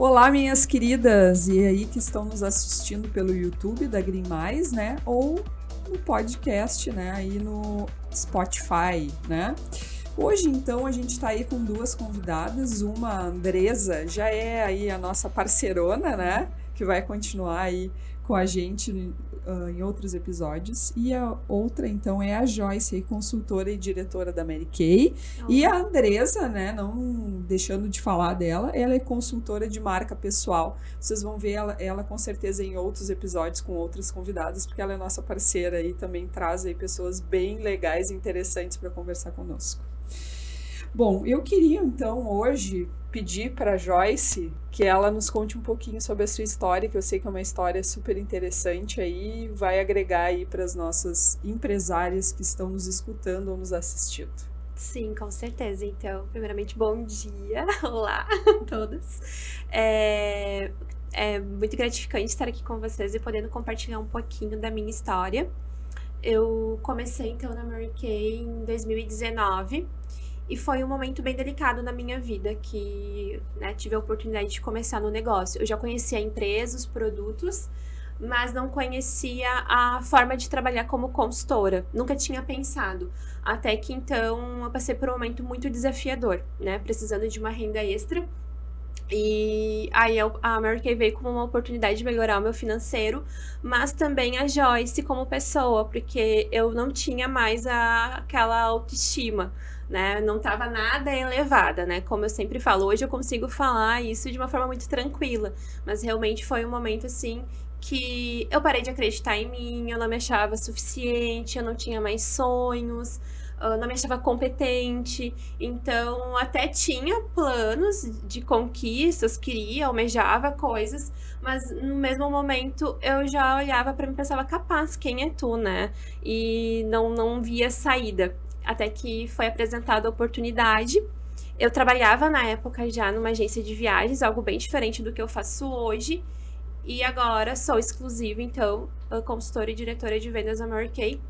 Olá, minhas queridas, e aí que estão nos assistindo pelo YouTube da Green Mais, né? Ou no podcast, né? Aí no Spotify, né? Hoje, então, a gente está aí com duas convidadas. Uma, a Andresa, já é aí a nossa parceirona, né? Que vai continuar aí com a gente em outros episódios. E a outra, então, é a Joyce, aí, consultora e diretora da Mary Kay. E a Andresa, né? Não deixando de falar dela, ela é consultora de marca pessoal. Vocês vão ver ela com certeza em outros episódios com outras convidadas, porque ela é nossa parceira e também traz aí pessoas bem legais e interessantes para conversar conosco. Bom, eu queria então hoje pedir para a Joyce que ela nos conte um pouquinho sobre a sua história, que eu sei que é uma história super interessante aí, vai agregar aí para as nossas empresárias que estão nos escutando ou nos assistindo. Sim, com certeza. Então, primeiramente, bom dia. Olá a todos. É muito gratificante estar aqui com vocês e podendo compartilhar um pouquinho da minha história. Eu comecei, então, na Mary Kay em 2019 e foi um momento bem delicado na minha vida que, né, tive a oportunidade de começar no negócio. Eu já conhecia a empresa, os produtos, mas não conhecia a forma de trabalhar como consultora. Nunca tinha pensado. Até que, então, eu passei por um momento muito desafiador, né? Precisando de uma renda extra. E aí a Mary Kay veio como uma oportunidade de melhorar o meu financeiro, mas também a Joyce como pessoa, porque eu não tinha mais aquela autoestima, né? Não estava nada elevada, né? Como eu sempre falo, hoje eu consigo falar isso de uma forma muito tranquila, mas realmente foi um momento assim que eu parei de acreditar em mim, eu não me achava suficiente, eu não tinha mais sonhos, não me achava competente, então até tinha planos de conquistas, queria, almejava coisas, mas no mesmo momento eu já olhava para mim e pensava, capaz, quem é tu, né? E não via saída, até que foi apresentada a oportunidade. Eu trabalhava na época já numa agência de viagens, algo bem diferente do que eu faço hoje, e agora sou exclusiva, então, consultora e diretora de vendas da Mary Kay.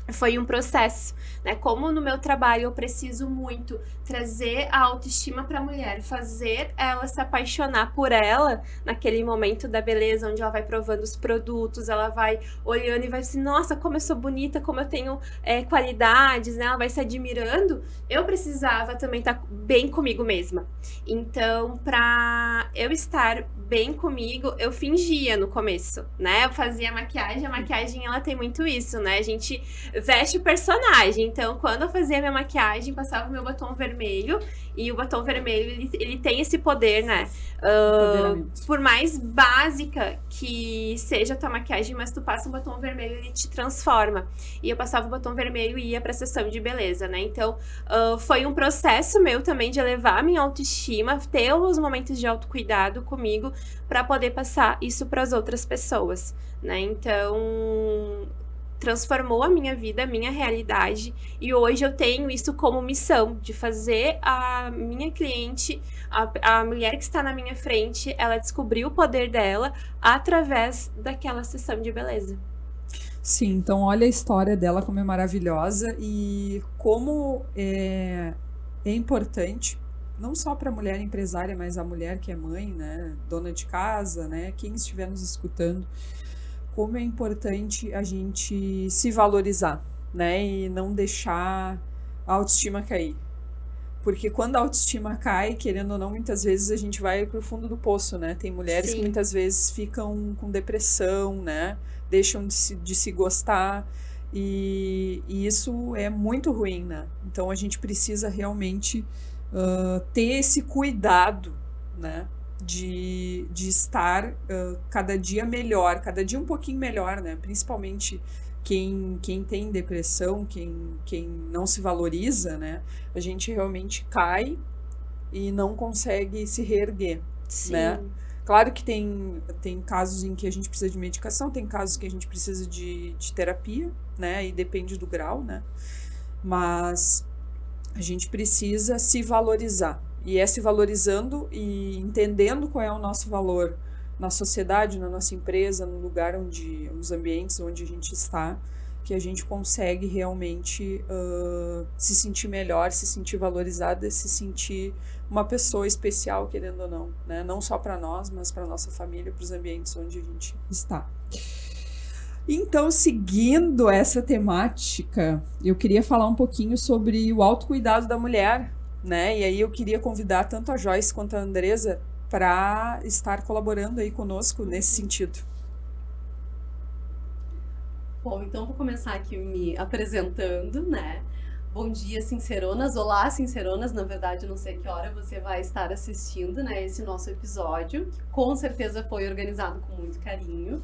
Foi um processo, né? Como no meu trabalho eu preciso muito trazer a autoestima para a mulher, fazer ela se apaixonar por ela naquele momento da beleza, onde ela vai provando os produtos, ela vai olhando e vai assim, nossa, como eu sou bonita, como eu tenho qualidades, né? Ela vai se admirando. Eu precisava também estar bem comigo mesma. Então, para eu estar bem comigo, eu fingia no começo, né? Eu fazia maquiagem, a maquiagem ela tem muito isso, né? A gente veste o personagem. Então, quando eu fazia minha maquiagem, passava o meu batom vermelho. E o batom vermelho, ele tem esse poder, né? Por mais básica que seja a tua maquiagem, mas tu passa um batom vermelho, ele te transforma. E eu passava o batom vermelho e ia pra sessão de beleza, né? Então, foi um processo meu também de elevar a minha autoestima, ter os momentos de autocuidado comigo, para poder passar isso para as outras pessoas, né? Então, transformou a minha vida, a minha realidade, e hoje eu tenho isso como missão, de fazer a minha cliente, a mulher que está na minha frente, ela descobrir o poder dela através daquela sessão de beleza. Sim, então olha a história dela como é maravilhosa e como é importante, não só para a mulher empresária, mas a mulher que é mãe, né, dona de casa, né, quem estiver nos escutando, como é importante a gente se valorizar, né, e não deixar a autoestima cair. Porque quando a autoestima cai, querendo ou não, muitas vezes a gente vai pro fundo do poço, né? Tem mulheres que muitas vezes ficam com depressão, né? Deixam de se gostar e isso é muito ruim, né? Então a gente precisa realmente ter esse cuidado, né? De estar cada dia melhor, cada dia um pouquinho melhor, né? Principalmente quem tem depressão, quem não se valoriza, né? A gente realmente cai e não consegue se reerguer, né? Claro que tem casos em que a gente precisa de medicação, tem casos que a gente precisa de terapia, né? E depende do grau, né? Mas a gente precisa se valorizar. E é se valorizando e entendendo qual é o nosso valor na sociedade, na nossa empresa, no lugar onde, nos ambientes onde a gente está, que a gente consegue realmente se sentir melhor, se sentir valorizada, se sentir uma pessoa especial, querendo ou não, né? Não só para nós, mas para nossa família, para os ambientes onde a gente está. Então, seguindo essa temática, eu queria falar um pouquinho sobre o autocuidado da mulher, né? E aí eu queria convidar tanto a Joyce quanto a Andresa para estar colaborando aí conosco nesse sentido. Bom, então vou começar aqui me apresentando, né? Bom dia, sinceronas. Olá, sinceronas. Na verdade, não sei que hora você vai estar assistindo, né, esse nosso episódio, que com certeza foi organizado com muito carinho.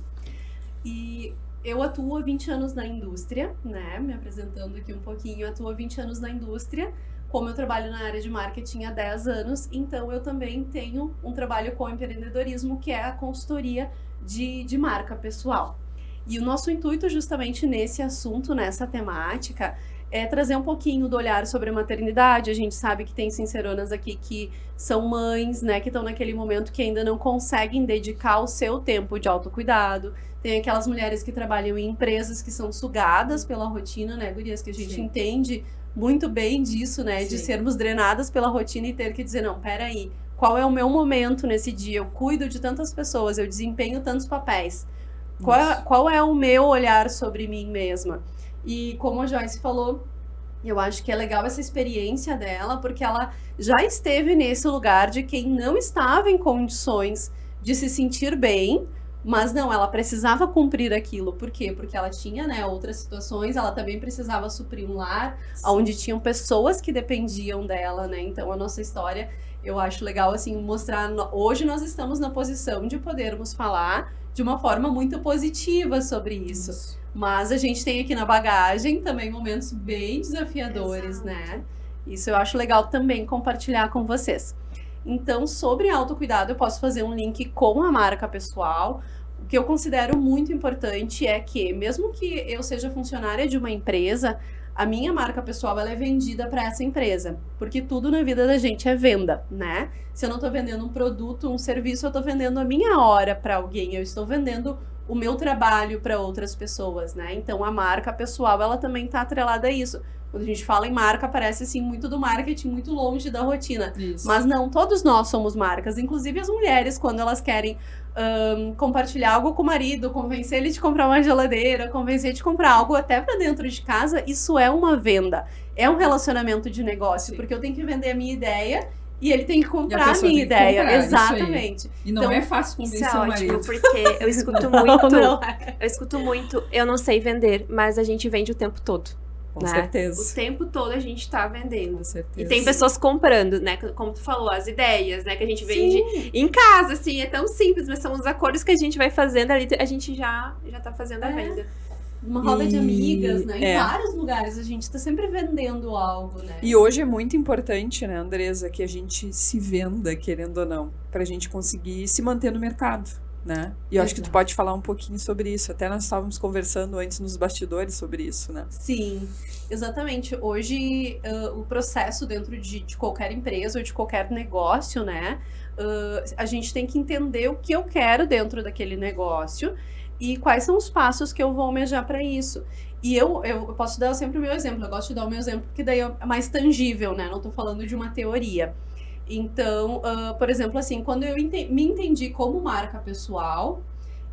E eu atuo há 20 anos na indústria, né? Me apresentando aqui um pouquinho, atuo há 20 anos na indústria. Como eu trabalho na área de marketing há 10 anos, então eu também tenho um trabalho com empreendedorismo, que é a consultoria de marca pessoal. E o nosso intuito justamente nesse assunto, nessa temática, é trazer um pouquinho do olhar sobre a maternidade. A gente sabe que tem sinceronas aqui que são mães, né, que estão naquele momento que ainda não conseguem dedicar o seu tempo de autocuidado. Tem aquelas mulheres que trabalham em empresas que são sugadas pela rotina, né, gurias, que a gente entende muito bem disso, né, de sermos drenadas pela rotina e ter que dizer, não, peraí, qual é o meu momento nesse dia? Eu cuido de tantas pessoas, eu desempenho tantos papéis. Qual é o meu olhar sobre mim mesma? E como a Joyce falou, eu acho que é legal essa experiência dela, porque ela já esteve nesse lugar de quem não estava em condições de se sentir bem, mas não, ela precisava cumprir aquilo. Por quê? Porque ela tinha, né, outras situações, ela também precisava suprir um lar, onde tinham pessoas que dependiam dela, né? Então a nossa história, eu acho legal, assim, mostrar, hoje nós estamos na posição de podermos falar de uma forma muito positiva sobre isso. Mas a gente tem aqui na bagagem também momentos bem desafiadores, né? Isso eu acho legal também compartilhar com vocês. Então, sobre autocuidado, eu posso fazer um link com a marca pessoal. O que eu considero muito importante é que, mesmo que eu seja funcionária de uma empresa, a minha marca pessoal ela é vendida para essa empresa, porque tudo na vida da gente é venda, né? Se eu não estou vendendo um produto, um serviço, eu estou vendendo a minha hora para alguém, eu estou vendendo o meu trabalho para outras pessoas, né? Então a marca pessoal ela também está atrelada a isso. Quando a gente fala em marca, parece assim muito do marketing, muito longe da rotina. Isso. Mas não, todos nós somos marcas, inclusive as mulheres, quando elas querem compartilhar algo com o marido, convencer ele de comprar uma geladeira, convencer de comprar algo até para dentro de casa, isso é uma venda, é um relacionamento de negócio, porque eu tenho que vender a minha ideia e ele tem que comprar a minha ideia. Comprar, exatamente. E não é fácil convencer o marido. Porque eu escuto muito, eu escuto muito, eu não sei vender, mas a gente vende o tempo todo. Com certeza. O tempo todo a gente tá vendendo. Com certeza. E tem pessoas comprando, né? Como tu falou, as ideias, né? Que a gente vende em casa, assim. É tão simples, mas são os acordos que a gente vai fazendo ali. A gente já tá fazendo a venda. Uma roda de amigas, né? Em vários lugares a gente tá sempre vendendo algo, né? E hoje é muito importante, né, Andresa, que a gente se venda, querendo ou não, pra gente conseguir se manter no mercado, né? E eu acho que tu pode falar um pouquinho sobre isso. Até nós estávamos conversando antes nos bastidores sobre isso, né? Sim, exatamente. Hoje, o processo dentro de qualquer empresa ou de qualquer negócio, né? A gente tem que entender o que eu quero dentro daquele negócio e quais são os passos que eu vou almejar para isso. E eu posso dar sempre o meu exemplo. Eu gosto de dar o meu exemplo porque daí é mais tangível, né? Não tô falando de uma teoria. Então, por exemplo, assim, quando eu me entendi como marca pessoal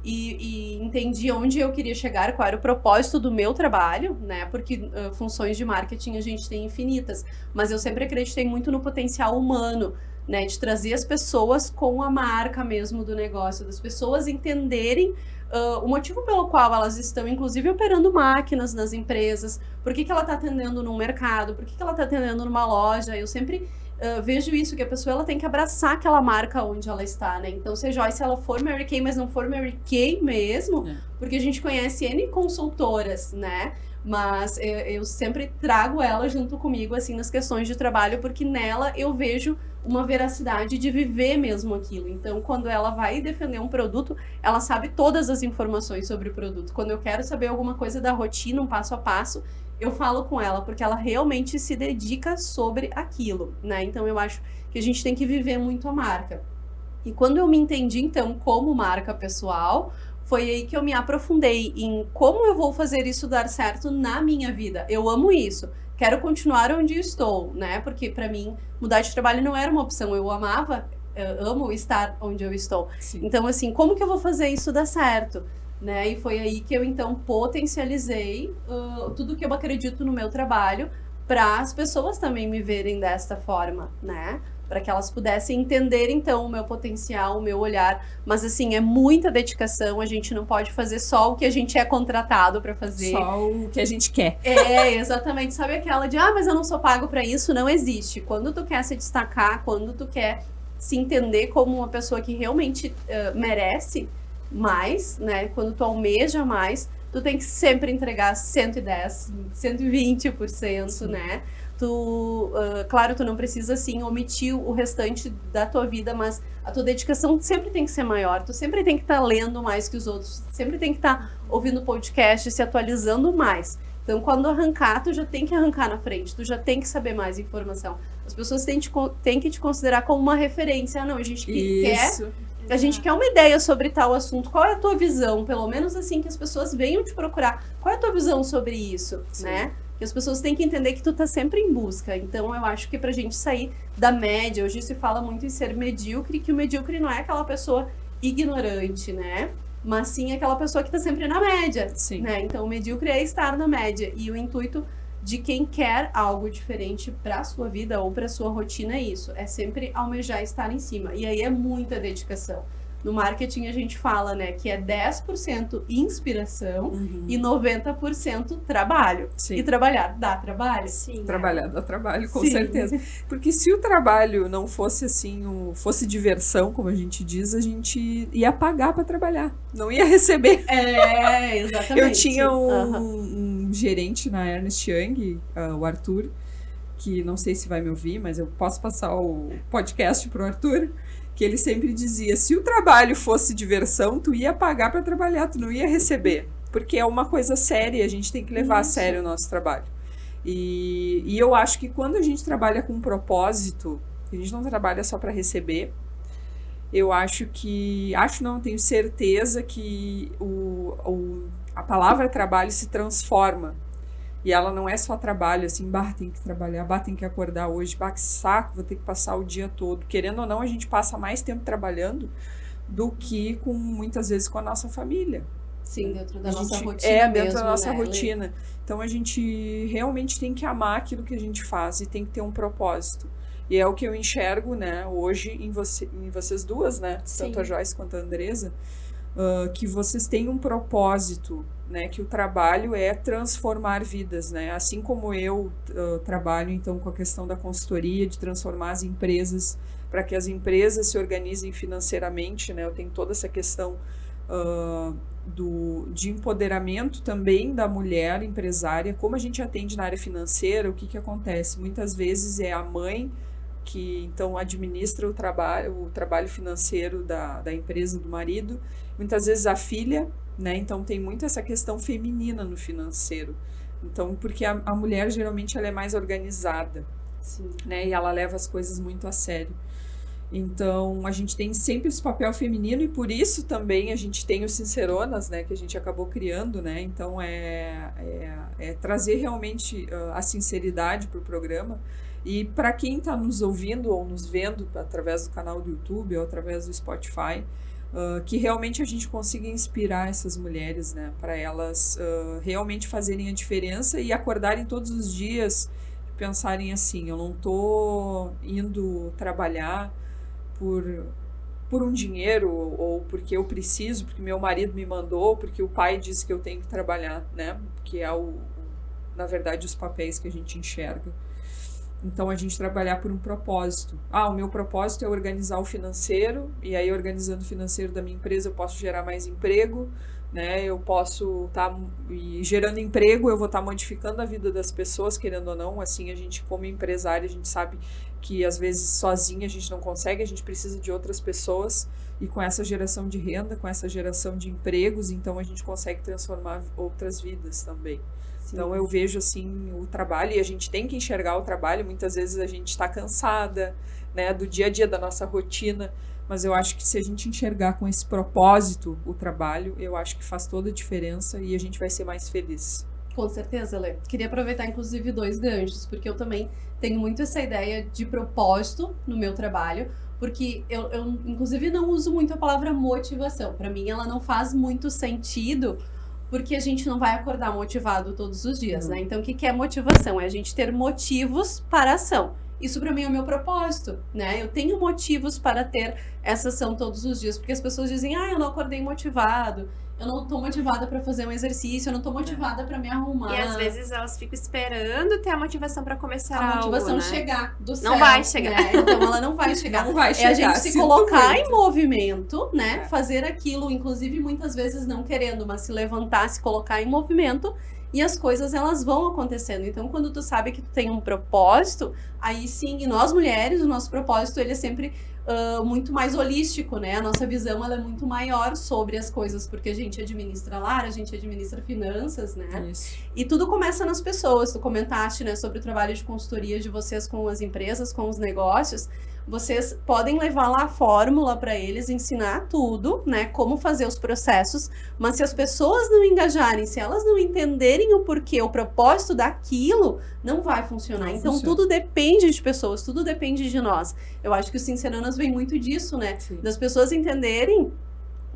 e entendi onde eu queria chegar, qual era o propósito do meu trabalho, né? Porque funções de marketing a gente tem infinitas, mas eu sempre acreditei muito no potencial humano, né? De trazer as pessoas com a marca mesmo do negócio, das pessoas entenderem o motivo pelo qual elas estão, inclusive, operando máquinas nas empresas, por que ela está atendendo num mercado, por que ela está atendendo numa loja. Eu sempre vejo isso, que a pessoa ela tem que abraçar aquela marca onde ela está, né? Então, se a Joyce ela for Mary Kay, mas não for Mary Kay mesmo, porque a gente conhece N consultoras, né? Mas eu sempre trago ela junto comigo, assim, nas questões de trabalho, porque nela eu vejo uma veracidade de viver mesmo aquilo. Então, quando ela vai defender um produto, ela sabe todas as informações sobre o produto. Quando eu quero saber alguma coisa da rotina, um passo a passo, eu falo com ela, porque ela realmente se dedica sobre aquilo, né? Então, eu acho que a gente tem que viver muito a marca. E quando eu me entendi, então, como marca pessoal, foi aí que eu me aprofundei em como eu vou fazer isso dar certo na minha vida. Eu amo isso. Quero continuar onde estou, né? Porque para mim mudar de trabalho não era uma opção. Eu amo estar onde eu estou. Sim. Então, assim, como que eu vou fazer isso dar certo? Né? E foi aí que eu, então, potencializei tudo que eu acredito no meu trabalho para as pessoas também me verem desta forma, né? Para que elas pudessem entender, então, o meu potencial, o meu olhar. Mas, assim, é muita dedicação. A gente não pode fazer só o que a gente é contratado para fazer. Só o que a gente quer. É, exatamente. Sabe aquela de, mas eu não sou pago para isso? Não existe. Quando tu quer se destacar, quando tu quer se entender como uma pessoa que realmente merece mais, né? Quando tu almeja mais, tu tem que sempre entregar 110, 120%, Sim. né? Claro, tu não precisa, assim, omitir o restante da tua vida, mas a tua dedicação sempre tem que ser maior. Tu sempre tem que estar lendo mais que os outros, sempre tem que estar ouvindo podcast, se atualizando mais. Então, quando arrancar, tu já tem que arrancar na frente, tu já tem que saber mais informação. As pessoas têm que te considerar como uma referência. Não, a gente quer uma ideia sobre tal assunto. Qual é a tua visão? Pelo menos assim, que as pessoas venham te procurar. Qual é a tua visão sobre isso, né? Que as pessoas têm que entender que tu tá sempre em busca. Então, eu acho que pra gente sair da média, hoje se fala muito em ser medíocre, que o medíocre não é aquela pessoa ignorante, né? Mas sim aquela pessoa que tá sempre na média, né? Então, o medíocre é estar na média. E o intuito de quem quer algo diferente para a sua vida ou para a sua rotina é isso. É sempre almejar estar em cima. E aí é muita dedicação. No marketing a gente fala, né, que é 10% inspiração e 90% trabalho. Sim. E trabalhar dá trabalho? Sim. Trabalhar dá trabalho, com certeza. Porque se o trabalho não fosse assim, fosse diversão, como a gente diz, a gente ia pagar para trabalhar, não ia receber. É, exatamente. Eu tinha um gerente na Ernst Young, o Arthur, que não sei se vai me ouvir, mas eu posso passar o podcast pro Arthur, que ele sempre dizia, se o trabalho fosse diversão, tu ia pagar para trabalhar, tu não ia receber, porque é uma coisa séria, a gente tem que levar a sério o nosso trabalho. E eu acho que quando a gente trabalha com um propósito, a gente não trabalha só para receber, eu acho que, tenho certeza que a palavra trabalho se transforma. E ela não é só trabalho, assim, tem que trabalhar, tem que acordar hoje, que saco, vou ter que passar o dia todo. Querendo ou não, a gente passa mais tempo trabalhando do que muitas vezes com a nossa família. Sim, dentro da nossa rotina dentro da nossa rotina. Então, a gente realmente tem que amar aquilo que a gente faz e tem que ter um propósito. E é o que eu enxergo, né, hoje em vocês duas, né, tanto a Joyce quanto a Andresa, que vocês têm um propósito, né, que o trabalho é transformar vidas, né, assim como eu trabalho então com a questão da consultoria, de transformar as empresas, para que as empresas se organizem financeiramente, né, eu tenho toda essa questão de empoderamento também da mulher empresária, como a gente atende na área financeira, o que acontece? Muitas vezes é a mãe que então administra o trabalho financeiro da empresa do marido, muitas vezes a filha, né? Então tem muito essa questão feminina no financeiro. Então, porque a mulher geralmente ela é mais organizada, né? E ela leva as coisas muito a sério. Então, a gente tem sempre esse papel feminino e por isso também a gente tem os Sinceronas, né? Que a gente acabou criando, né? Então, é trazer realmente a sinceridade para o programa. E para quem está nos ouvindo ou nos vendo através do canal do YouTube ou através do Spotify, que realmente a gente consiga inspirar essas mulheres, né, para elas realmente fazerem a diferença e acordarem todos os dias e pensarem assim, eu não estou indo trabalhar por um dinheiro ou porque eu preciso, porque meu marido me mandou, porque o pai disse que eu tenho que trabalhar, né, que é na verdade os papéis que a gente enxerga. Então, a gente trabalhar por um propósito. O meu propósito é organizar o financeiro, e aí organizando o financeiro da minha empresa eu posso gerar mais emprego, né? Eu posso e gerando emprego, eu vou estar modificando a vida das pessoas, querendo ou não. Assim, a gente como empresária, a gente sabe que às vezes sozinha a gente não consegue, a gente precisa de outras pessoas, e com essa geração de renda, com essa geração de empregos, então a gente consegue transformar outras vidas também. Então, eu vejo, assim, o trabalho, e a gente tem que enxergar o trabalho, muitas vezes a gente está cansada, né, do dia a dia, da nossa rotina, mas eu acho que se a gente enxergar com esse propósito o trabalho, eu acho que faz toda a diferença e a gente vai ser mais feliz. Com certeza, Lê. Queria aproveitar, inclusive, 2 ganchos, porque eu também tenho muito essa ideia de propósito no meu trabalho, porque eu inclusive, não uso muito a palavra motivação. Para mim, ela não faz muito sentido, porque a gente não vai acordar motivado todos os dias, né? Então, o que é motivação? É a gente ter motivos para a ação. Isso para mim é o meu propósito, né? Eu tenho motivos para ter essa ação todos os dias, porque as pessoas dizem, eu não acordei motivado, eu não tô motivada para fazer um exercício, eu não tô motivada para me arrumar. E às vezes elas ficam esperando ter a motivação para começar a motivação algo, né? chegar do céu. Não vai chegar. Né? Então ela não vai chegar. Não vai chegar. É a gente se colocar em movimento, né? Fazer aquilo, inclusive muitas vezes não querendo, mas se levantar, se colocar em movimento. E as coisas, elas vão acontecendo. Então, quando tu sabe que tu tem um propósito, aí sim, e nós mulheres, o nosso propósito, ele é sempre muito mais holístico, né? A nossa visão, ela é muito maior sobre as coisas, porque a gente administra lar, a gente administra finanças, né? Isso. E tudo começa nas pessoas. Tu comentaste, né, sobre o trabalho de consultoria de vocês com as empresas, com os negócios. Vocês podem levar lá a fórmula para eles, ensinar tudo, né? Como fazer os processos, mas se as pessoas não engajarem, se elas não entenderem o porquê, o propósito daquilo, não vai funcionar. Não então, funciona. tudo depende de pessoas, tudo depende de nós. Eu acho que o Sinceranas vem muito disso, né? Sim. Das pessoas entenderem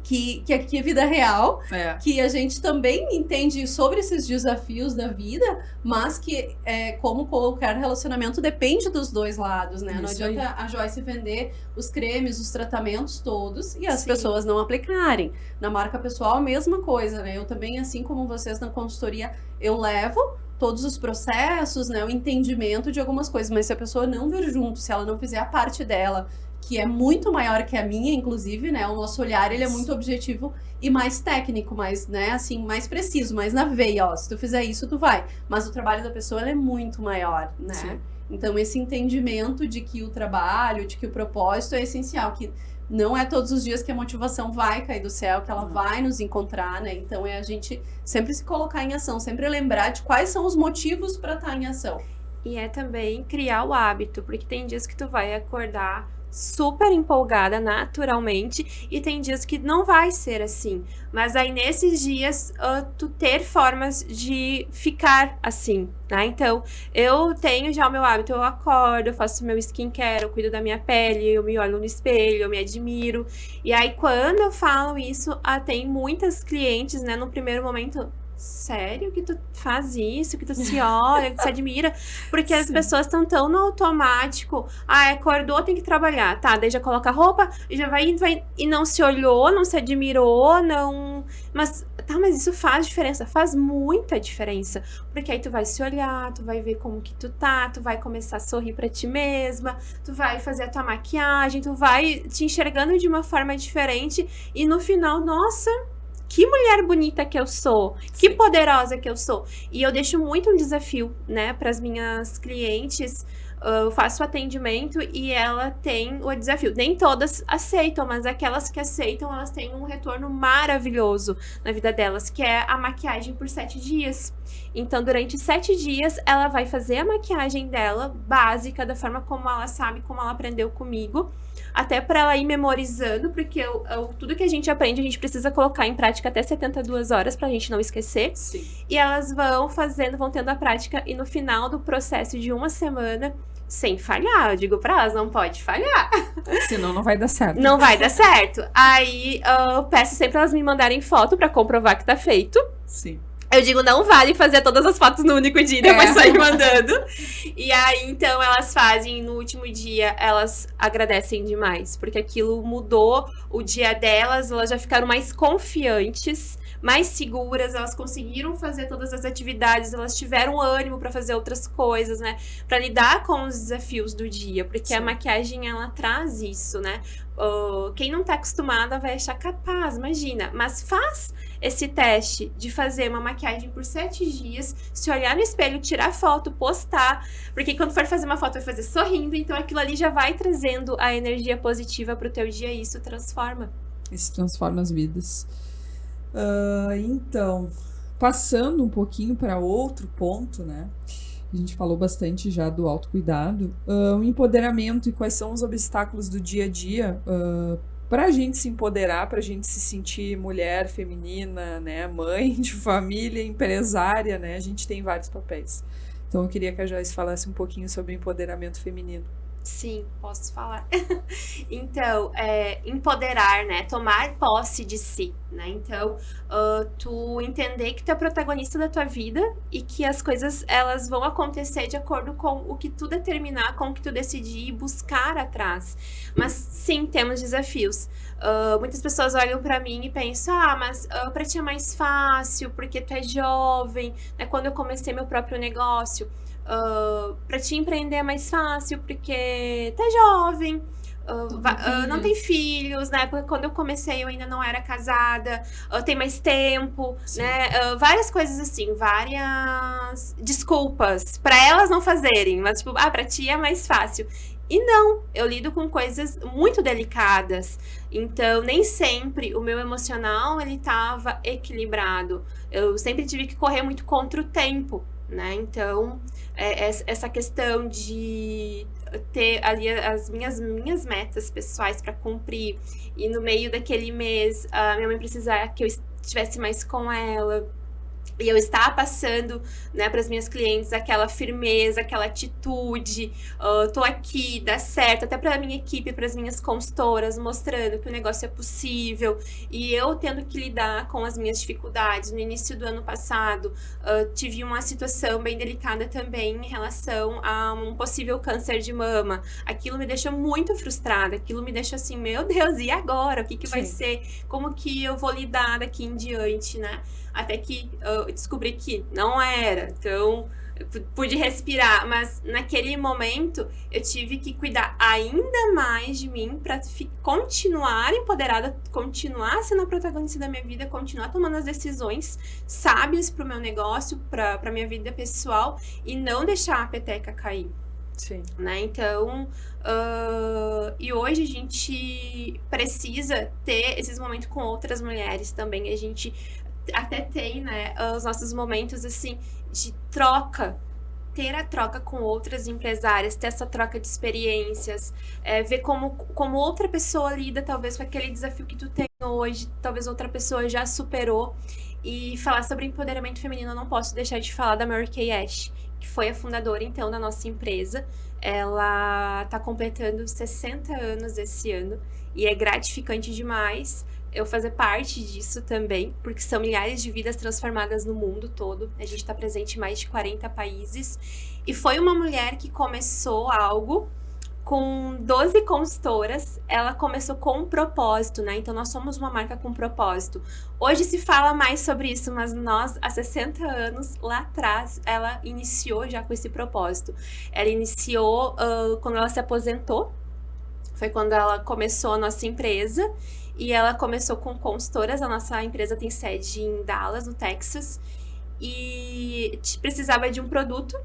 que aqui é vida real, que a gente também entende sobre esses desafios da vida, mas que, como qualquer relacionamento, depende dos dois lados, né? Não adianta a Joyce vender os cremes, os tratamentos todos e as pessoas não aplicarem. Na marca pessoal, a mesma coisa, né? Eu também, assim como vocês na consultoria, eu levo todos os processos, né? O entendimento de algumas coisas, mas se a pessoa não vir junto, se ela não fizer a parte dela, que é muito maior que a minha, inclusive, né? O nosso olhar, ele é muito objetivo e mais técnico, mais, né, assim, mais preciso, mais na veia, ó. Se tu fizer isso, tu vai. Mas o trabalho da pessoa, ele é muito maior, né? Sim. Então, esse entendimento de que o trabalho, de que o propósito é essencial, que não é todos os dias que a motivação vai cair do céu, que ela vai nos encontrar, né? Então, é a gente sempre se colocar em ação, sempre lembrar de quais são os motivos para estar em ação. E é também criar o hábito, porque tem dias que tu vai acordar super empolgada naturalmente e tem dias que não vai ser assim, mas aí nesses dias tu ter formas de ficar assim, né? Então eu tenho já o meu hábito, eu acordo, eu faço meu skincare, eu cuido da minha pele, eu me olho no espelho, eu me admiro, e aí quando eu falo isso, tem muitas clientes, né, no primeiro momento: sério que tu faz isso, que tu se olha, que tu se admira? Porque as pessoas estão tão no automático. Acordou, tem que trabalhar. Tá, daí já coloca a roupa e já vai e não se olhou, não se admirou, não... Mas isso faz diferença, faz muita diferença. Porque aí tu vai se olhar, tu vai ver como que tu tá, tu vai começar a sorrir pra ti mesma, tu vai fazer a tua maquiagem, tu vai te enxergando de uma forma diferente e no final, nossa... que mulher bonita que eu sou, que poderosa que eu sou. E eu deixo muito um desafio, né, para as minhas clientes. Eu faço o atendimento e ela tem o desafio. Nem todas aceitam, mas aquelas que aceitam, elas têm um retorno maravilhoso na vida delas, que é a maquiagem por 7 dias. Então, durante 7 dias, ela vai fazer a maquiagem dela, básica, da forma como ela sabe, como ela aprendeu comigo, até para ela ir memorizando, porque tudo que a gente aprende, a gente precisa colocar em prática até 72 horas pra gente não esquecer. Sim. E elas vão tendo a prática, e no final do processo de 1 semana, sem falhar, eu digo pra elas, não pode falhar. Senão não vai dar certo. Não vai dar certo. Aí eu peço sempre elas me mandarem foto pra comprovar que tá feito. Sim. Eu digo, não vale fazer todas as fotos no único dia e depois sair mandando. E aí, então, elas fazem, no último dia, elas agradecem demais. Porque aquilo mudou o dia delas, elas já ficaram mais confiantes, mais seguras, elas conseguiram fazer todas as atividades, elas tiveram ânimo pra fazer outras coisas, né? Pra lidar com os desafios do dia, porque a maquiagem, ela traz isso, né? Quem não tá acostumada vai achar capaz, imagina. Mas faz esse teste de fazer uma maquiagem por 7 dias, se olhar no espelho, tirar foto, postar, porque quando for fazer uma foto vai fazer sorrindo, então aquilo ali já vai trazendo a energia positiva pro teu dia e isso transforma. Isso transforma as vidas. Então, passando um pouquinho para outro ponto, né? a gente falou bastante já do autocuidado, o empoderamento e quais são os obstáculos do dia a dia para a gente se empoderar, para a gente se sentir mulher, feminina, né, mãe de família, empresária, né, a gente tem vários papéis. Então eu queria que a Joyce falasse um pouquinho sobre o empoderamento feminino. Sim, posso falar. Então, empoderar, né? Tomar posse de si, né? Então, tu entender que tu é protagonista da tua vida e que as coisas, elas vão acontecer de acordo com o que tu determinar, com o que tu decidir e buscar atrás. Mas, sim, temos desafios. Muitas pessoas olham pra mim e pensam, mas pra ti é mais fácil, porque tu é jovem, né? Quando eu comecei meu próprio negócio, pra te empreender é mais fácil porque tu é jovem, não tem filhos, na época quando eu comecei eu ainda não era casada, tem mais tempo, né? Várias coisas assim, várias desculpas pra elas não fazerem, mas tipo, pra ti é mais fácil. E não, eu lido com coisas muito delicadas, então nem sempre o meu emocional ele tava equilibrado, eu sempre tive que correr muito contra o tempo, né? Então, essa questão de ter ali as minhas metas pessoais para cumprir e no meio daquele mês a minha mãe precisar que eu estivesse mais com ela e eu estar passando, né, para as minhas clientes aquela firmeza, aquela atitude, tô aqui, dá certo, até para a minha equipe, para as minhas consultoras, mostrando que o negócio é possível e eu tendo que lidar com as minhas dificuldades. No início do ano passado, tive uma situação bem delicada também em relação a um possível câncer de mama. Aquilo me deixou muito frustrada, aquilo me deixou assim, meu Deus, e agora? O que vai ser? Como que eu vou lidar daqui em diante, né? Até que eu descobri que não era, então eu pude respirar, mas naquele momento eu tive que cuidar ainda mais de mim para continuar empoderada, continuar sendo a protagonista da minha vida, continuar tomando as decisões sábias para o meu negócio, para minha vida pessoal e não deixar a peteca cair. Sim. Né? Então, e hoje a gente precisa ter esses momentos com outras mulheres também, a gente até tem, né, os nossos momentos, assim, de troca, ter a troca com outras empresárias, ter essa troca de experiências, ver como outra pessoa lida, talvez, com aquele desafio que tu tem hoje, talvez outra pessoa já superou, e falar sobre empoderamento feminino, eu não posso deixar de falar da Mary Kay Ash, que foi a fundadora, então, da nossa empresa. Ela tá completando 60 anos esse ano, e é gratificante demais eu fazer parte disso também, porque são milhares de vidas transformadas no mundo todo. A gente está presente em mais de 40 países. E foi uma mulher que começou algo com 12 consultoras. Ela começou com um propósito, né? Então, nós somos uma marca com propósito. Hoje se fala mais sobre isso, mas nós, há 60 anos, lá atrás, ela iniciou já com esse propósito. Ela iniciou quando ela se aposentou. Foi quando ela começou a nossa empresa. E ela começou com consultoras, a nossa empresa tem sede em Dallas, no Texas, e precisava de um produto,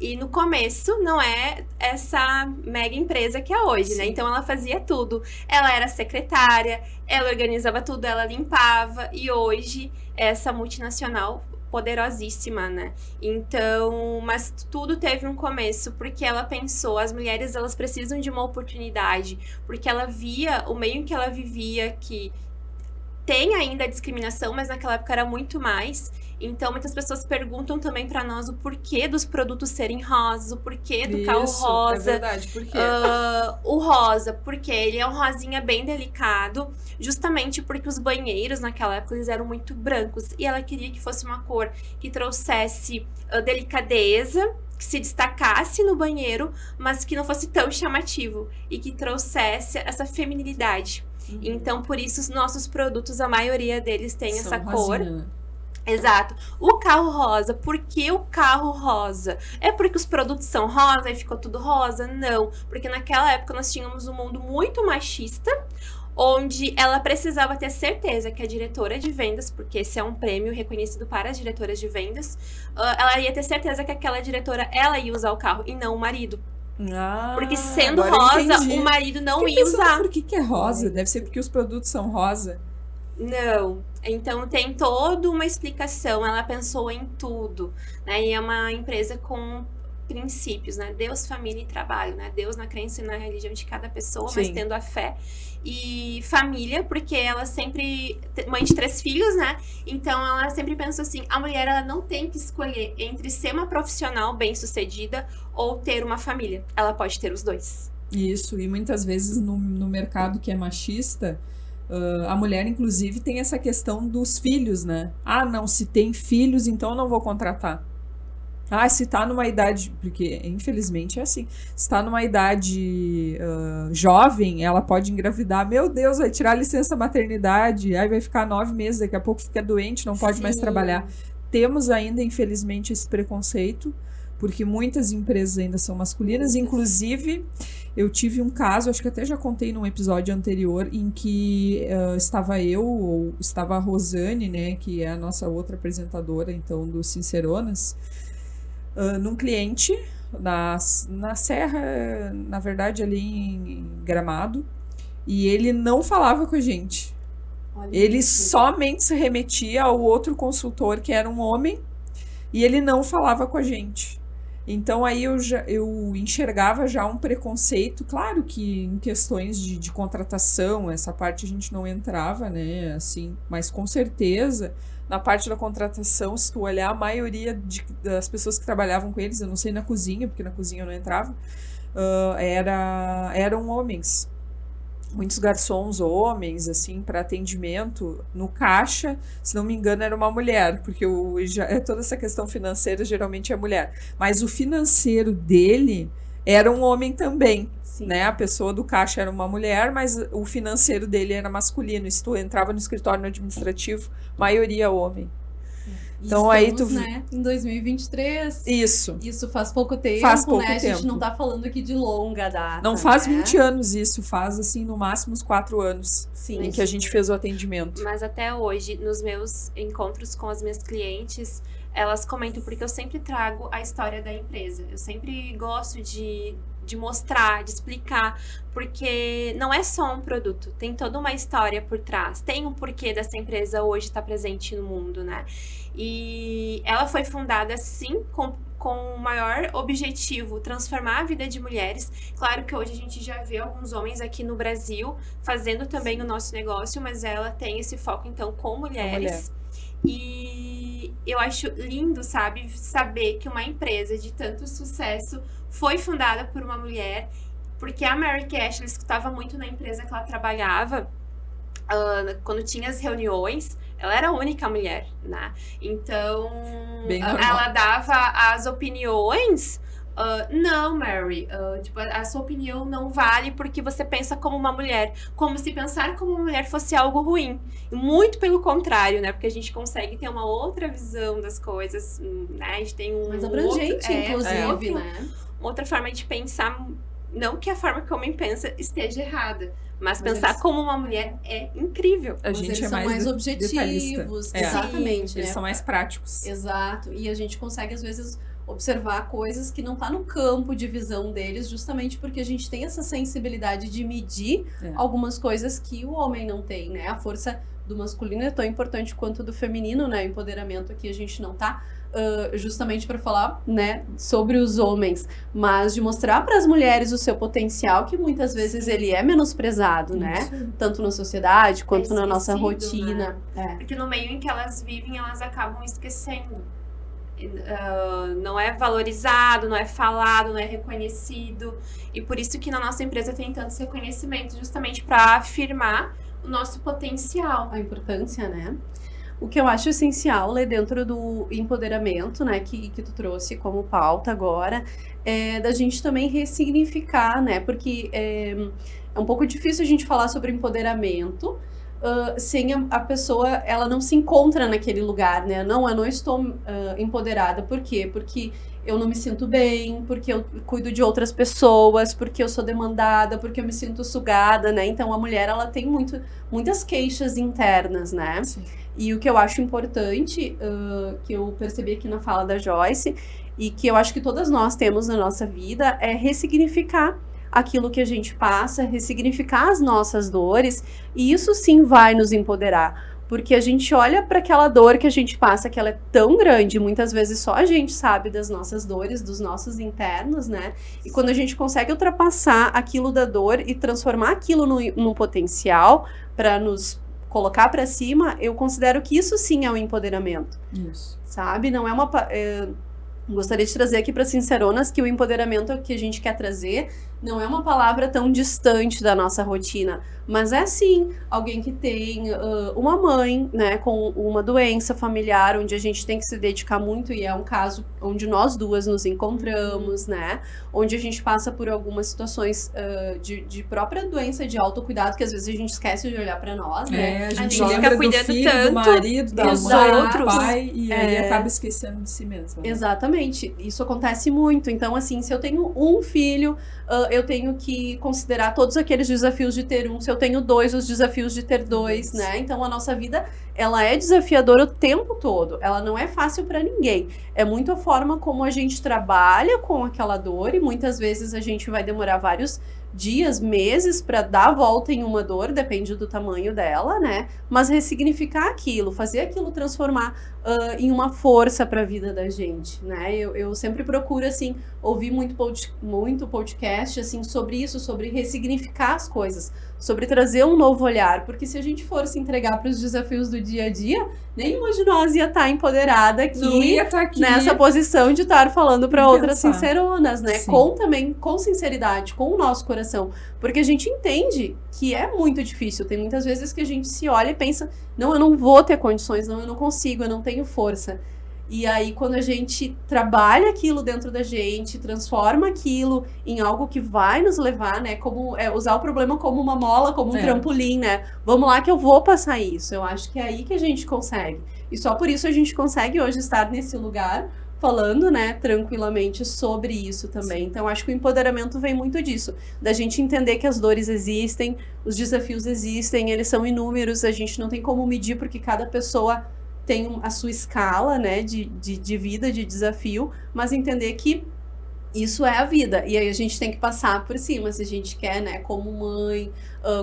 e no começo não é essa mega empresa que é hoje, né? Então ela fazia tudo, ela era secretária, ela organizava tudo, ela limpava, e hoje essa multinacional poderosíssima, né? Então, mas tudo teve um começo, porque ela pensou, as mulheres, elas precisam de uma oportunidade, porque ela via o meio em que ela vivia, que tem ainda a discriminação, mas naquela época era muito mais. Então, muitas pessoas perguntam também pra nós o porquê dos produtos serem rosas, o porquê do carro rosa. É verdade, por quê? O rosa, porque ele é um rosinha bem delicado, justamente porque os banheiros naquela época eles eram muito brancos e ela queria que fosse uma cor que trouxesse delicadeza, que se destacasse no banheiro, mas que não fosse tão chamativo e que trouxesse essa feminilidade. Então, por isso, os nossos produtos, a maioria deles tem essa cor. Rosinha. Exato. O carro rosa, por que o carro rosa? É porque os produtos são rosa e ficou tudo rosa? Não, porque naquela época nós tínhamos um mundo muito machista, onde ela precisava ter certeza que a diretora de vendas, porque esse é um prêmio reconhecido para as diretoras de vendas, ela ia ter certeza que aquela diretora, ela ia usar o carro e não o marido. Porque sendo rosa, o marido não ia usar. Por que é rosa? Deve ser porque os produtos são rosa. Não, então tem toda uma explicação, ela pensou em tudo, né? E é uma empresa com princípios, né? Deus, família e trabalho, né? Deus na crença e na religião de cada pessoa, Sim. mas tendo a fé. E família, porque ela sempre... Mãe de 3 filhos, né? Então, ela sempre pensa assim, a mulher, ela não tem que escolher entre ser uma profissional bem-sucedida ou ter uma família. Ela pode ter os dois. Isso, e muitas vezes no mercado que é machista, a mulher, inclusive, tem essa questão dos filhos, né? Ah, não, se tem filhos, então eu não vou contratar. Ah, se tá numa idade, porque infelizmente é assim, se tá numa idade jovem, ela pode engravidar, meu Deus, vai tirar a licença maternidade, aí vai ficar 9 meses, daqui a pouco fica doente, não pode mais Sim. trabalhar. Temos ainda, infelizmente, esse preconceito, porque muitas empresas ainda são masculinas, inclusive eu tive um caso, acho que até já contei num episódio anterior, em que estava a Rosane, né, que é a nossa outra apresentadora, então, do Sinceronas, num cliente na Serra, na verdade ali em Gramado, e ele não falava com a gente. Olha Ele isso. somente se remetia ao outro consultor, que era um homem, e ele não falava com a gente. Então aí eu enxergava já um preconceito, claro que em questões de contratação, essa parte a gente não entrava, né, assim, mas com certeza na parte da contratação, se tu olhar, a maioria das pessoas que trabalhavam com eles, eu não sei na cozinha, porque na cozinha eu não entrava, eram homens. Muitos garçons homens, assim, para atendimento. No caixa, se não me engano, era uma mulher, porque toda essa questão financeira geralmente é mulher. Mas o financeiro dele era um homem também. Sim. Né? A pessoa do caixa era uma mulher, mas o financeiro dele era masculino. Se tu entrava no escritório no administrativo, maioria homem. Então aí tu, né, em 2023. Isso faz pouco tempo, faz pouco né? tempo. A gente não tá falando aqui de longa data. Não faz né? 20 anos isso, faz assim no máximo uns 4 anos. Sim, em que a gente fez o atendimento. Mas até hoje, nos meus encontros com as minhas clientes, elas comentam, porque eu sempre trago a história da empresa. Eu sempre gosto de mostrar, de explicar, porque não é só um produto, tem toda uma história por trás, tem um porquê dessa empresa hoje estar presente no mundo, né? E ela foi fundada, sim, com o maior objetivo, transformar a vida de mulheres. Claro que hoje a gente já vê alguns homens aqui no Brasil fazendo também o nosso negócio, mas ela tem esse foco, então, com mulheres. E eu acho lindo, sabe, saber que uma empresa de tanto sucesso foi fundada por uma mulher, porque a Mary Cash, ela escutava muito na empresa que ela trabalhava, quando tinha as reuniões, ela era a única mulher, né? Então, ela dava as opiniões. Não, Mary, tipo, a sua opinião não vale porque você pensa como uma mulher, como se pensar como uma mulher fosse algo ruim. Muito pelo contrário, né? Porque a gente consegue ter uma outra visão das coisas, né? A gente tem mais abrangente, inclusive, né? Outra forma de pensar. Não que a forma que o homem pensa esteja errada, mas pensar eles... como uma mulher é incrível. A gente eles é são mais objetivos, exatamente. Eles né? são mais práticos. Exato. E a gente consegue, às vezes, observar coisas que não tá no campo de visão deles, justamente porque a gente tem essa sensibilidade de medir algumas coisas que o homem não tem, né? A força do masculino é tão importante quanto do feminino, né? O empoderamento aqui a gente não tá justamente para falar, né, sobre os homens, mas de mostrar para as mulheres o seu potencial, que muitas vezes ele é menosprezado, né? Tanto na sociedade quanto na nossa rotina. Né? Porque no meio em que elas vivem, elas acabam esquecendo. Não é valorizado, não é falado, não é reconhecido. E por isso que na nossa empresa tem tanto reconhecimento, justamente para afirmar o nosso potencial. A importância, né? O que eu acho essencial, Lê, dentro do empoderamento, né, que tu trouxe como pauta agora, é da gente também ressignificar, né, porque é um pouco difícil a gente falar sobre empoderamento sem a pessoa, ela não se encontra naquele lugar, né, não, eu não estou empoderada, por quê? Porque eu não me sinto bem, porque eu cuido de outras pessoas, porque eu sou demandada, porque eu me sinto sugada, né, então a mulher, ela tem muitas queixas internas, né. Sim. E o que eu acho importante, que eu percebi aqui na fala da Joyce, e que eu acho que todas nós temos na nossa vida, é ressignificar aquilo que a gente passa, ressignificar as nossas dores, e isso sim vai nos empoderar. Porque a gente olha para aquela dor que a gente passa, que ela é tão grande, muitas vezes só a gente sabe das nossas dores, dos nossos internos, né? E quando a gente consegue ultrapassar aquilo da dor e transformar aquilo num potencial para nos colocar para cima, eu considero que isso sim é o empoderamento. Isso. Sabe? Não é uma... gostaria de trazer aqui para Sinceronas que o empoderamento que a gente quer trazer não é uma palavra tão distante da nossa rotina, mas é sim alguém que tem uma mãe, né, com uma doença familiar, onde a gente tem que se dedicar muito, e é um caso onde nós duas nos encontramos, né, onde a gente passa por algumas situações de própria doença, de autocuidado, que às vezes a gente esquece de olhar para nós, né? A gente fica lembra do cuidando filho, tanto do marido, da dos mãe, outros. do pai, e aí acaba esquecendo de si mesma. Né? Exatamente, isso acontece muito. Então, assim, se eu tenho um filho, eu tenho que considerar todos aqueles desafios de ter um. Se eu tenho dois, os desafios de ter dois, né? Então, a nossa vida, ela é desafiadora o tempo todo. Ela não é fácil para ninguém. É muito a forma como a gente trabalha com aquela dor, e muitas vezes a gente vai demorar vários dias, meses para dar a volta em uma dor, depende do tamanho dela, né? Mas ressignificar aquilo, fazer aquilo transformar em uma força para a vida da gente, né? Eu sempre procuro, assim, ouvir muito podcast, assim, sobre isso, sobre ressignificar as coisas, sobre trazer um novo olhar, porque se a gente for se entregar para os desafios do dia a dia, nenhuma de nós ia estar empoderada aqui, nessa posição de estar falando para outras sinceronas, né? Com sinceridade, com o nosso coração, porque a gente entende que é muito difícil. Tem muitas vezes que a gente se olha e pensa, não, eu não vou ter condições, não, eu não consigo, eu não tenho força. E aí, quando a gente trabalha aquilo dentro da gente, transforma aquilo em algo que vai nos levar, né? Como usar o problema como uma mola, como um trampolim, né? Vamos lá que eu vou passar isso. Eu acho que é aí que a gente consegue. E só por isso a gente consegue hoje estar nesse lugar falando, né, tranquilamente sobre isso também. Sim. Então, acho que o empoderamento vem muito disso. Da gente entender que as dores existem, os desafios existem, eles são inúmeros, a gente não tem como medir porque cada pessoa tem a sua escala, né, de vida, de desafio, mas entender que isso é a vida, e aí a gente tem que passar por cima, se a gente quer, né, como mãe,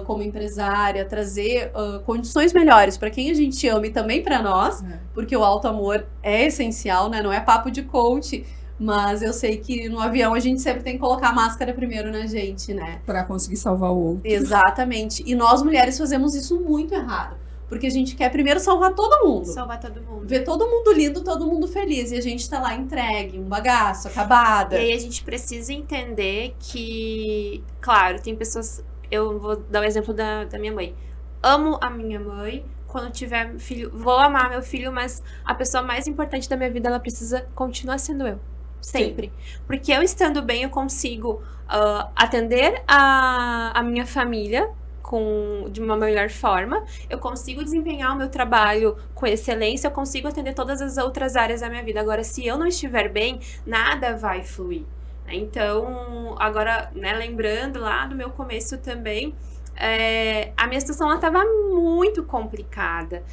como empresária, trazer condições melhores para quem a gente ama e também para nós, porque o auto-amor é essencial, né, não é papo de coach, mas eu sei que no avião a gente sempre tem que colocar a máscara primeiro na gente, né. Para conseguir salvar o outro. Exatamente, e nós mulheres fazemos isso muito errado. Porque a gente quer primeiro salvar todo mundo. Salvar todo mundo. Ver todo mundo lindo, todo mundo feliz. E a gente tá lá entregue, um bagaço, acabada. E aí a gente precisa entender que, claro, tem pessoas... Eu vou dar o exemplo da minha mãe. Amo a minha mãe. Quando tiver filho, vou amar meu filho, mas a pessoa mais importante da minha vida, ela precisa continuar sendo eu. Sempre. Sim. Porque eu estando bem, eu consigo atender a minha família de uma melhor forma, eu consigo desempenhar o meu trabalho com excelência, eu consigo atender todas as outras áreas da minha vida. Agora, se eu não estiver bem, nada vai fluir. Então, agora, né, lembrando lá do meu começo também, a minha situação estava muito complicada.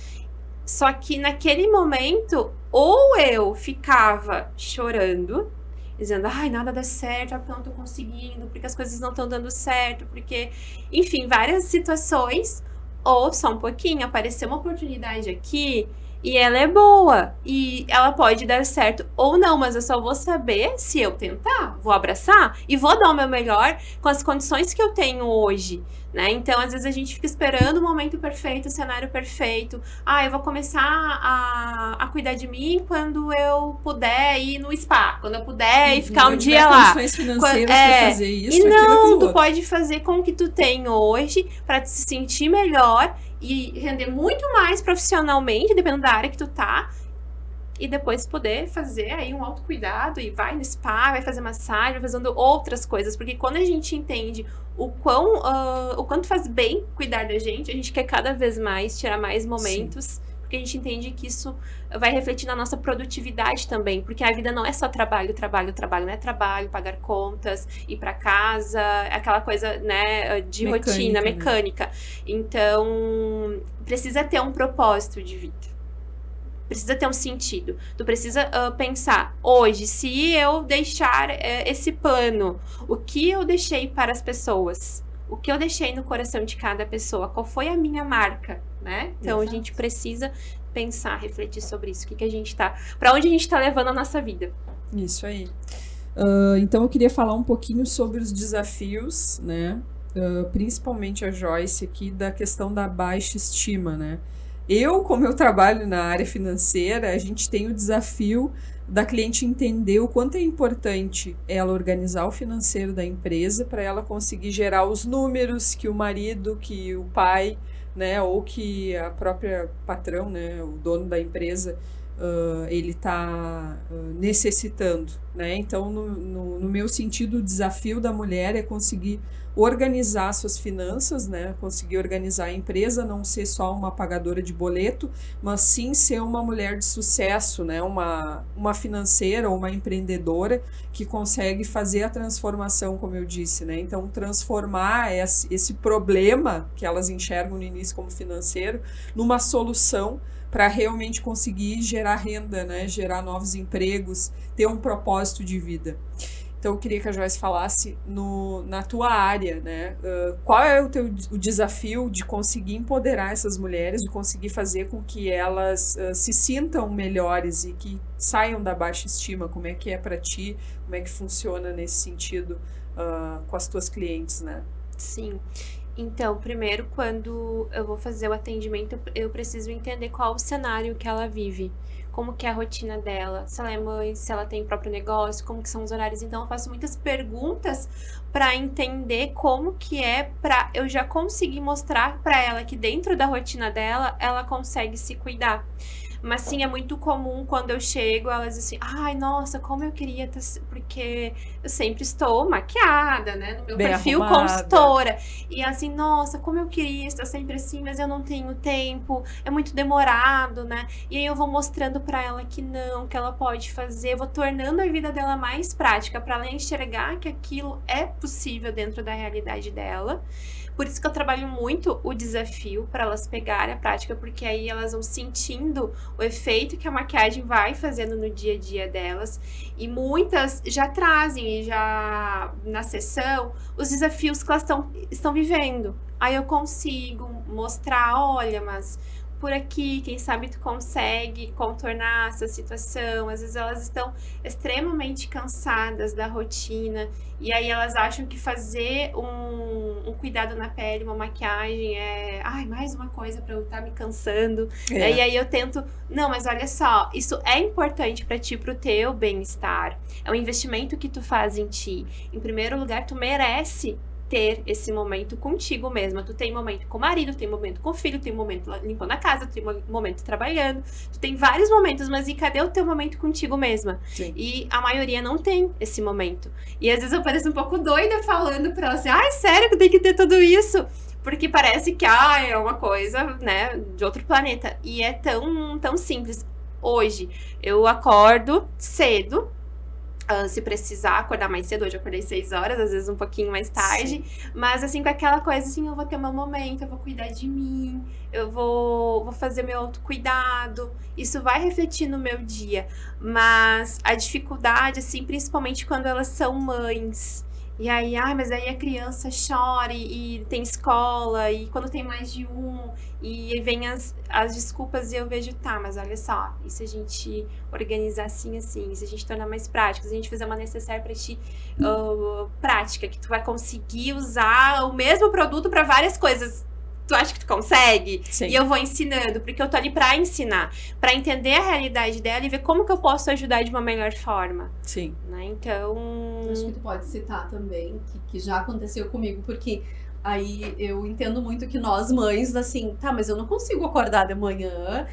Só que naquele momento, ou eu ficava chorando, dizendo, ai, nada dá certo, porque eu não tô conseguindo, porque as coisas não estão dando certo, porque... Enfim, várias situações. Ou só um pouquinho, apareceu uma oportunidade aqui e ela é boa. E ela pode dar certo ou não, mas eu só vou saber se eu tentar. Vou abraçar e vou dar o meu melhor com as condições que eu tenho hoje. Né? Então, às vezes a gente fica esperando o momento perfeito, o cenário perfeito. Ah, eu vou começar a cuidar de mim quando eu puder ir no spa, quando eu puder ir ficar um dia lá. Condições financeiras pra fazer isso, e não, aquilo. Tu pode fazer com o que tu tem hoje para te sentir melhor e render muito mais profissionalmente, dependendo da área que tu tá. E depois poder fazer aí um autocuidado e vai no spa, vai fazer massagem, vai fazendo outras coisas. Porque quando a gente entende o quanto faz bem cuidar da gente, a gente quer cada vez mais tirar mais momentos. Sim. Porque a gente entende que isso vai refletir na nossa produtividade também. Porque a vida não é só trabalho, trabalho, trabalho. Não é trabalho, pagar contas, ir pra casa, aquela coisa, né, de rotina, mecânica. Né? Então, precisa ter um propósito de vida. Precisa ter um sentido. Tu precisa pensar, hoje, se eu deixar esse plano, o que eu deixei para as pessoas? o que eu deixei no coração de cada pessoa, qual foi a minha marca, né? Então, a gente precisa pensar, refletir sobre isso, para onde a gente tá levando a nossa vida. Isso aí. Então, eu queria falar um pouquinho sobre os desafios, né? Principalmente a Joyce aqui, da questão da baixa estima, né? Como eu trabalho na área financeira, a gente tem o desafio da cliente entender o quanto é importante ela organizar o financeiro da empresa para ela conseguir gerar os números que o marido, que o pai, né, ou que a própria patrão, né, o dono da empresa, ele está necessitando, né? Então, no meu sentido, o desafio da mulher é conseguir organizar suas finanças, né? Conseguir organizar a empresa, não ser só uma pagadora de boleto, mas sim ser uma mulher de sucesso, né? Uma financeira ou uma empreendedora que consegue fazer a transformação, como eu disse, né? Então, transformar esse problema que elas enxergam no início como financeiro numa solução para realmente conseguir gerar renda, né? Gerar novos empregos, ter um propósito de vida. Então, eu queria que a Joyce falasse na tua área, né? Qual é o desafio de conseguir empoderar essas mulheres, de conseguir fazer com que elas se sintam melhores e que saiam da baixa estima? Como é que é para ti? Como é que funciona nesse sentido com as tuas clientes, né? Sim. Então, primeiro, quando eu vou fazer o atendimento, eu preciso entender qual o cenário que ela vive. Como que é a rotina dela, se ela é mãe, se ela tem próprio negócio, como que são os horários. Então, eu faço muitas perguntas para entender como que é, para eu já conseguir mostrar para ela que dentro da rotina dela, ela consegue se cuidar. Mas sim, é muito comum quando eu chego, elas dizem assim, ai, nossa, como eu queria estar... Porque eu sempre estou maquiada, né? No meu bem perfil arrumada. consultora. E assim, nossa, como eu queria estar sempre assim, mas eu não tenho tempo, é muito demorado, né? E aí eu vou mostrando pra ela que não, que ela pode fazer, vou tornando a vida dela mais prática, pra ela enxergar que aquilo é possível dentro da realidade dela. Por isso que eu trabalho muito o desafio para elas pegarem a prática, porque aí elas vão sentindo o efeito que a maquiagem vai fazendo no dia a dia delas. E muitas já trazem, já na sessão, os desafios que elas estão vivendo. Aí eu consigo mostrar, olha, mas por aqui, quem sabe tu consegue contornar essa situação. Às vezes elas estão extremamente cansadas da rotina e aí elas acham que fazer um cuidado na pele, uma maquiagem é mais uma coisa pra eu estar me cansando. E aí eu tento, não, mas olha só, isso é importante pra ti, pro teu bem-estar. É um investimento que tu faz em ti. Em primeiro lugar, tu merece ter esse momento contigo mesma. Tu tem momento com o marido, tem momento com o filho, tem momento limpando a casa, tem momento trabalhando, tu tem vários momentos, mas e cadê o teu momento contigo mesma? Sim. E a maioria não tem esse momento. E às vezes eu pareço um pouco doida falando pra ela assim, ai, sério que tem que ter tudo isso? Porque parece que é uma coisa, né, de outro planeta. E é tão simples. Hoje, eu acordo cedo, se precisar acordar mais cedo, hoje eu acordei 6 horas, às vezes um pouquinho mais tarde, mas assim, com aquela coisa assim, eu vou ter meu momento, eu vou cuidar de mim, eu vou fazer meu autocuidado, isso vai refletir no meu dia, mas a dificuldade, assim, principalmente quando elas são mães, e aí, mas aí a criança chora e tem escola, e quando tem mais de um, e vem as desculpas e eu vejo, mas olha só, e se a gente organizar assim, se a gente tornar mais prático, se a gente fizer uma necessária pra ti prática, que tu vai conseguir usar o mesmo produto pra várias coisas. Tu acha que tu consegue? Sim. E eu vou ensinando, porque eu tô ali pra ensinar, pra entender a realidade dela e ver como que eu posso ajudar de uma melhor forma. Sim. Né? Então... Acho que tu pode citar também, que já aconteceu comigo, porque aí eu entendo muito que nós mães, assim, mas eu não consigo acordar de manhã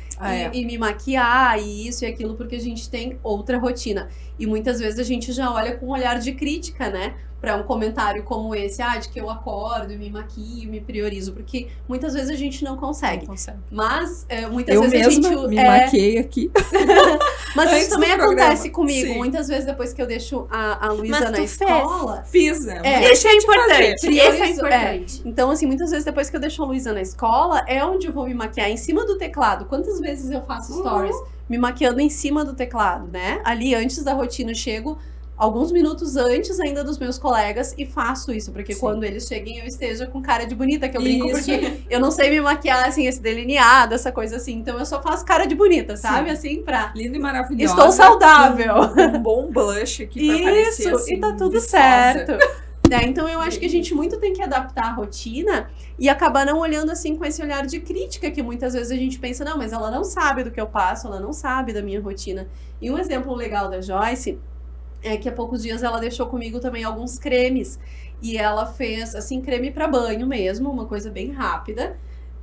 e me maquiar, e isso e aquilo, porque a gente tem outra rotina. E muitas vezes a gente já olha com um olhar de crítica, né? Pra um comentário como esse, de que eu acordo e me maquio, me priorizo, porque muitas vezes a gente não consegue. Mas muitas vezes a gente... me maquiei aqui. Mas isso também acontece comigo. Sim. Muitas vezes depois que eu deixo a Luísa na escola... Fiz, né? Isso é importante. Isso é importante. Então, assim, muitas vezes depois que eu deixo a Luísa na escola, é onde eu vou me maquiar em cima do teclado. Quantas vezes eu faço stories me maquiando em cima do teclado, né? Ali, antes da rotina, eu chego alguns minutos antes ainda dos meus colegas e faço isso, porque Sim. quando eles cheguem eu esteja com cara de bonita, que eu brinco, Isso. porque eu não sei me maquiar, assim, esse delineado, essa coisa assim, então eu só faço cara de bonita, sabe? Sim. Assim, pra... Linda e maravilhosa. Estou saudável. Com um bom blush aqui pra parecer Isso, assim, e tá tudo viçosa. certo. Então eu acho que a gente muito tem que adaptar a rotina e acabar não olhando assim com esse olhar de crítica que muitas vezes a gente pensa, não, mas ela não sabe do que eu passo, ela não sabe da minha rotina. E um exemplo legal da Joyce é que há poucos dias ela deixou comigo também alguns cremes. E ela fez, assim, creme para banho mesmo, uma coisa bem rápida.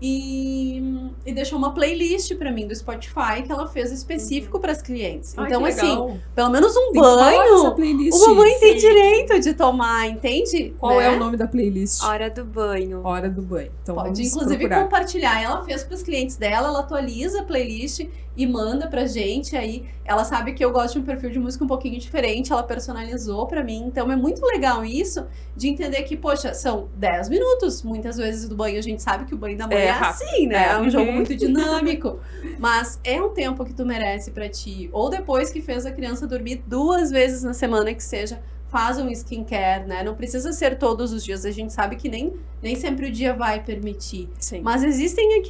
E deixou uma playlist para mim do Spotify que ela fez específico para as clientes. Ai, Então, que assim, legal. pelo menos um Tem que falar dessa banho, playlist. uma mãe tem Sim. direito de tomar, entende? Qual Né? é o nome da playlist? Hora do banho. Hora do banho. Então Pode, vamos inclusive, procurar. compartilhar. Ela fez para os clientes dela, ela atualiza a playlist e manda pra gente. Aí ela sabe que eu gosto de um perfil de música um pouquinho diferente, ela personalizou pra mim. Então é muito legal isso, de entender que, poxa, são 10 minutos. Muitas vezes do banho a gente sabe que o banho da mãe é rápido. assim, né? É um jogo Uhum. muito dinâmico. Mas é um tempo que tu merece pra ti. Ou depois que fez a criança dormir 2 vezes na semana, que seja, faz um skincare, né? Não precisa ser todos os dias. A gente sabe que nem sempre o dia vai permitir. Sim. Mas existem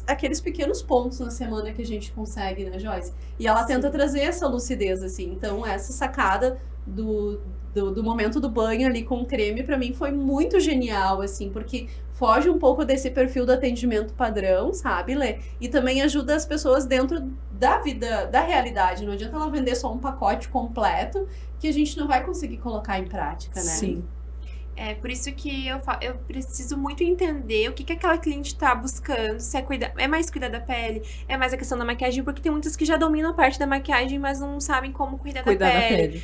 aqueles pequenos pontos na semana que a gente consegue, né, Joyce? E ela tenta trazer essa lucidez, assim. Então, essa sacada do momento do banho ali com creme, pra mim, foi muito genial, assim, porque foge um pouco desse perfil do atendimento padrão, sabe, Lê? E também ajuda as pessoas dentro da vida, da realidade. Não adianta ela vender só um pacote completo que a gente não vai conseguir colocar em prática, né? Sim. É por isso que eu preciso muito entender o que aquela cliente tá buscando, se é mais cuidar da pele, é mais a questão da maquiagem, porque tem muitas que já dominam a parte da maquiagem, mas não sabem como cuidar da pele,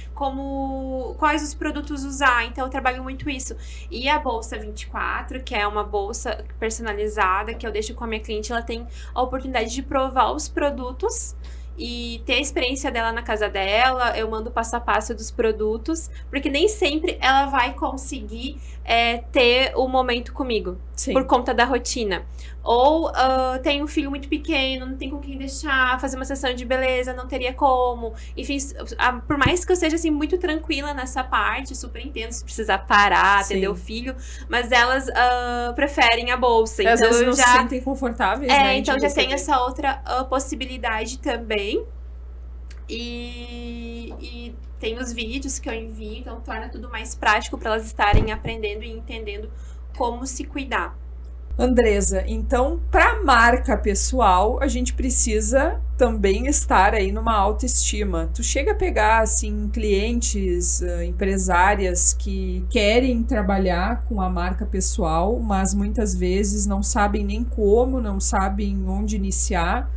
quais os produtos usar. Então eu trabalho muito isso. E a bolsa 24, que é uma bolsa personalizada, que eu deixo com a minha cliente, ela tem a oportunidade de provar os produtos e ter a experiência dela na casa dela. Eu mando passo a passo dos produtos, porque nem sempre ela vai conseguir ter o momento comigo, Sim. por conta da rotina. Ou tem um filho muito pequeno, não tem com quem deixar, fazer uma sessão de beleza, não teria como. Enfim, por mais que eu seja assim, muito tranquila nessa parte, super entendo se precisar parar, Sim. atender o filho, mas elas preferem a bolsa. Às Então vezes eu não já se sentem confortáveis, né? então de já tem receber. essa outra possibilidade também. E tem os vídeos que eu envio, então torna tudo mais prático para elas estarem aprendendo e entendendo como se cuidar. Andresa, então, para marca pessoal, a gente precisa também estar aí numa autoestima. Tu chega a pegar, assim, clientes, empresárias que querem trabalhar com a marca pessoal, mas muitas vezes não sabem nem como, não sabem onde iniciar,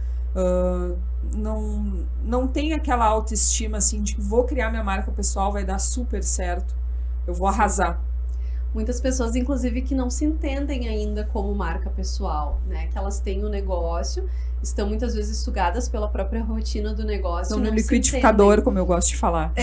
não tem aquela autoestima, assim, de que vou criar minha marca pessoal, vai dar super certo, eu vou arrasar. Muitas pessoas, inclusive, que não se entendem ainda como marca pessoal, né? Que elas têm um negócio, estão muitas vezes sugadas pela própria rotina do negócio. Estão no não se liquidificador, entendem. como eu gosto de falar. É.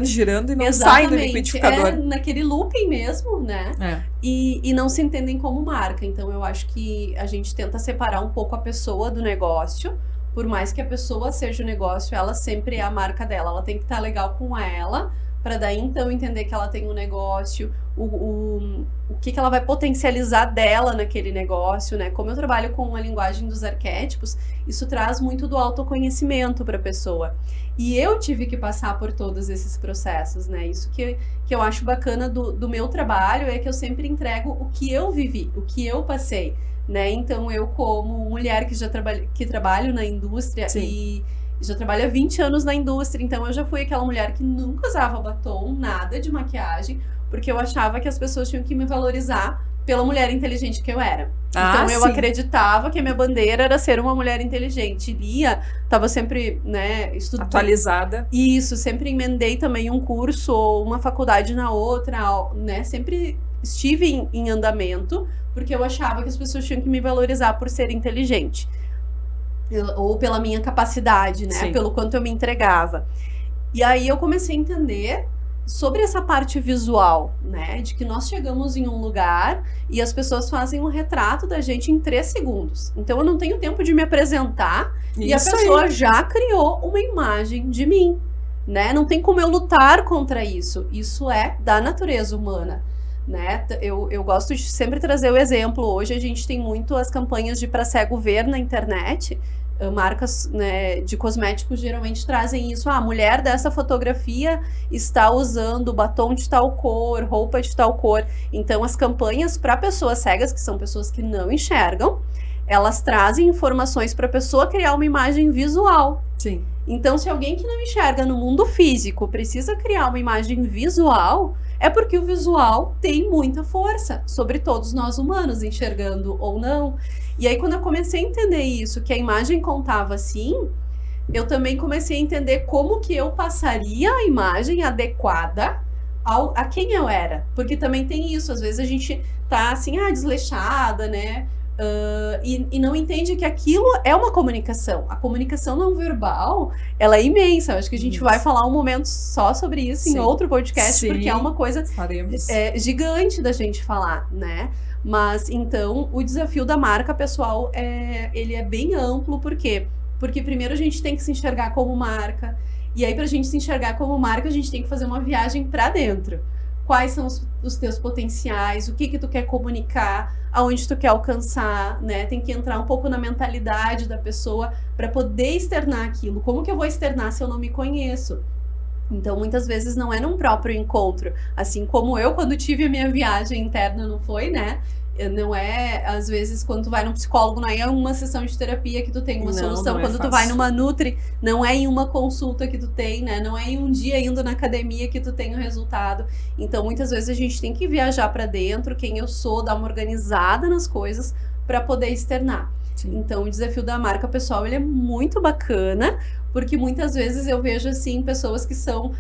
Girando e não saem do liquidificador. É naquele looping mesmo, né? É. E não se entendem como marca. Então, eu acho que a gente tenta separar um pouco a pessoa do negócio. Por mais que a pessoa seja o negócio, ela sempre é a marca dela. Ela tem que estar legal com ela, para daí então entender que ela tem um negócio, o que ela vai potencializar dela naquele negócio, né? Como eu trabalho com a linguagem dos arquétipos, isso traz muito do autoconhecimento para a pessoa. E eu tive que passar por todos esses processos, né? Isso que eu acho bacana do meu trabalho é que eu sempre entrego o que eu vivi, o que eu passei, né? Então eu, como mulher que trabalho na indústria e já trabalho há 20 anos na indústria, então eu já fui aquela mulher que nunca usava batom, nada de maquiagem, porque eu achava que as pessoas tinham que me valorizar pela mulher inteligente que eu era. Então eu acreditava que a minha bandeira era ser uma mulher inteligente. Lia, estava sempre, né, estudando. Atualizada. Isso, sempre emendei também um curso ou uma faculdade na outra, né? Sempre estive em andamento, porque eu achava que as pessoas tinham que me valorizar por ser inteligente. Ou pela minha capacidade, né? Sim. Pelo quanto eu me entregava. E aí eu comecei a entender sobre essa parte visual, né? De que nós chegamos em um lugar e as pessoas fazem um retrato da gente em 3 segundos. Então eu não tenho tempo de me apresentar e a pessoa já criou uma imagem de mim, né? Não tem como eu lutar contra isso. Isso é da natureza humana, né? Eu gosto de sempre trazer o exemplo. Hoje a gente tem muito as campanhas de para cego ver na internet. Marcas, né, de cosméticos geralmente trazem isso. A mulher dessa fotografia está usando batom de tal cor, roupa de tal cor. Então as campanhas para pessoas cegas, que são pessoas que não enxergam, elas trazem informações para a pessoa criar uma imagem visual. Sim. Então, se alguém que não enxerga no mundo físico precisa criar uma imagem visual, é porque o visual tem muita força sobre todos nós humanos, enxergando ou não. E aí, quando eu comecei a entender isso, que a imagem contava assim, eu também comecei a entender como que eu passaria a imagem adequada a quem eu era. Porque também tem isso, às vezes a gente tá assim, desleixada, né? E não entende que aquilo é uma comunicação. A comunicação não verbal, ela é imensa. Eu acho que a gente vai falar um momento só sobre isso em outro podcast, porque é uma coisa gigante da gente falar, né? Mas, então, o desafio da marca pessoal, ele é bem amplo. Por quê? Porque primeiro a gente tem que se enxergar como marca. E aí, pra gente se enxergar como marca, a gente tem que fazer uma viagem pra dentro. Quais são os teus potenciais, o que tu quer comunicar, aonde tu quer alcançar, né? Tem que entrar um pouco na mentalidade da pessoa para poder externar aquilo. Como que eu vou externar se eu não me conheço? Então, muitas vezes não é num próprio encontro. Assim como eu, quando tive a minha viagem interna, não foi, né? Não é, às vezes, quando tu vai num psicólogo, não é uma sessão de terapia que tu tem uma solução. Quando tu vai numa Nutri, não é em uma consulta que tu tem, né? Não é em um dia indo na academia que tu tem o resultado. Então, muitas vezes a gente tem que viajar para dentro, quem eu sou, dar uma organizada nas coisas para poder externar. Sim. Então, o desafio da marca pessoal, ele é muito bacana, porque muitas vezes eu vejo, assim, pessoas que são,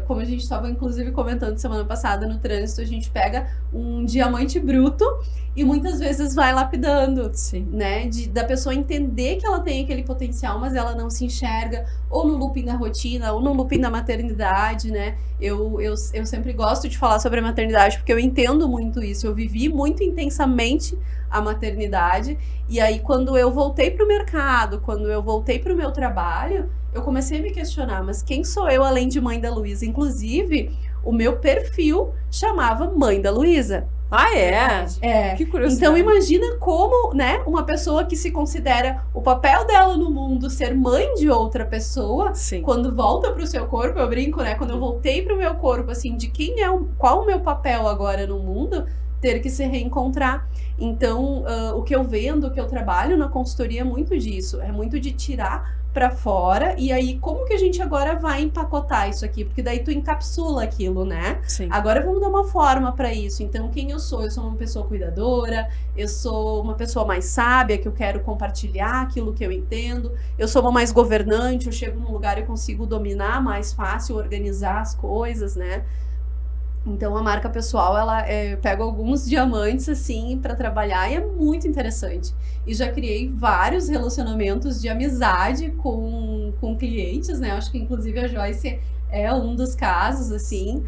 como a gente estava, inclusive, comentando semana passada no trânsito, a gente pega um diamante bruto e muitas vezes vai lapidando, né? Da pessoa entender que ela tem aquele potencial, mas ela não se enxerga, ou no looping da rotina, ou no looping da maternidade, né? Eu sempre gosto de falar sobre a maternidade, porque eu entendo muito isso, eu vivi muito intensamente a maternidade, e aí quando eu voltei para o mercado, quando eu voltei para o meu trabalho, eu comecei a me questionar, mas quem sou eu além de mãe da Luísa? Inclusive, o meu perfil chamava Mãe da Luísa. Ah, é? Que curiosidade. Então imagina como, né, uma pessoa que se considera o papel dela no mundo ser mãe de outra pessoa, quando volta pro seu corpo, eu brinco, né, quando eu voltei pro meu corpo, assim, de qual o meu papel agora no mundo, ter que se reencontrar. Então, o que eu vendo, o que eu trabalho na consultoria é muito disso, é muito de tirar para fora, e aí como que a gente agora vai empacotar isso aqui? Porque daí tu encapsula aquilo, né? Sim. Agora vamos dar uma forma para isso. Então, quem eu sou? Eu sou uma pessoa cuidadora, eu sou uma pessoa mais sábia, que eu quero compartilhar aquilo que eu entendo, eu sou uma mais governante, eu chego num lugar e consigo dominar mais fácil, organizar as coisas, né? Então, a marca pessoal, ela pega alguns diamantes, assim, para trabalhar, e é muito interessante. E já criei vários relacionamentos de amizade com clientes, né? Acho que, inclusive, a Joyce é um dos casos, assim,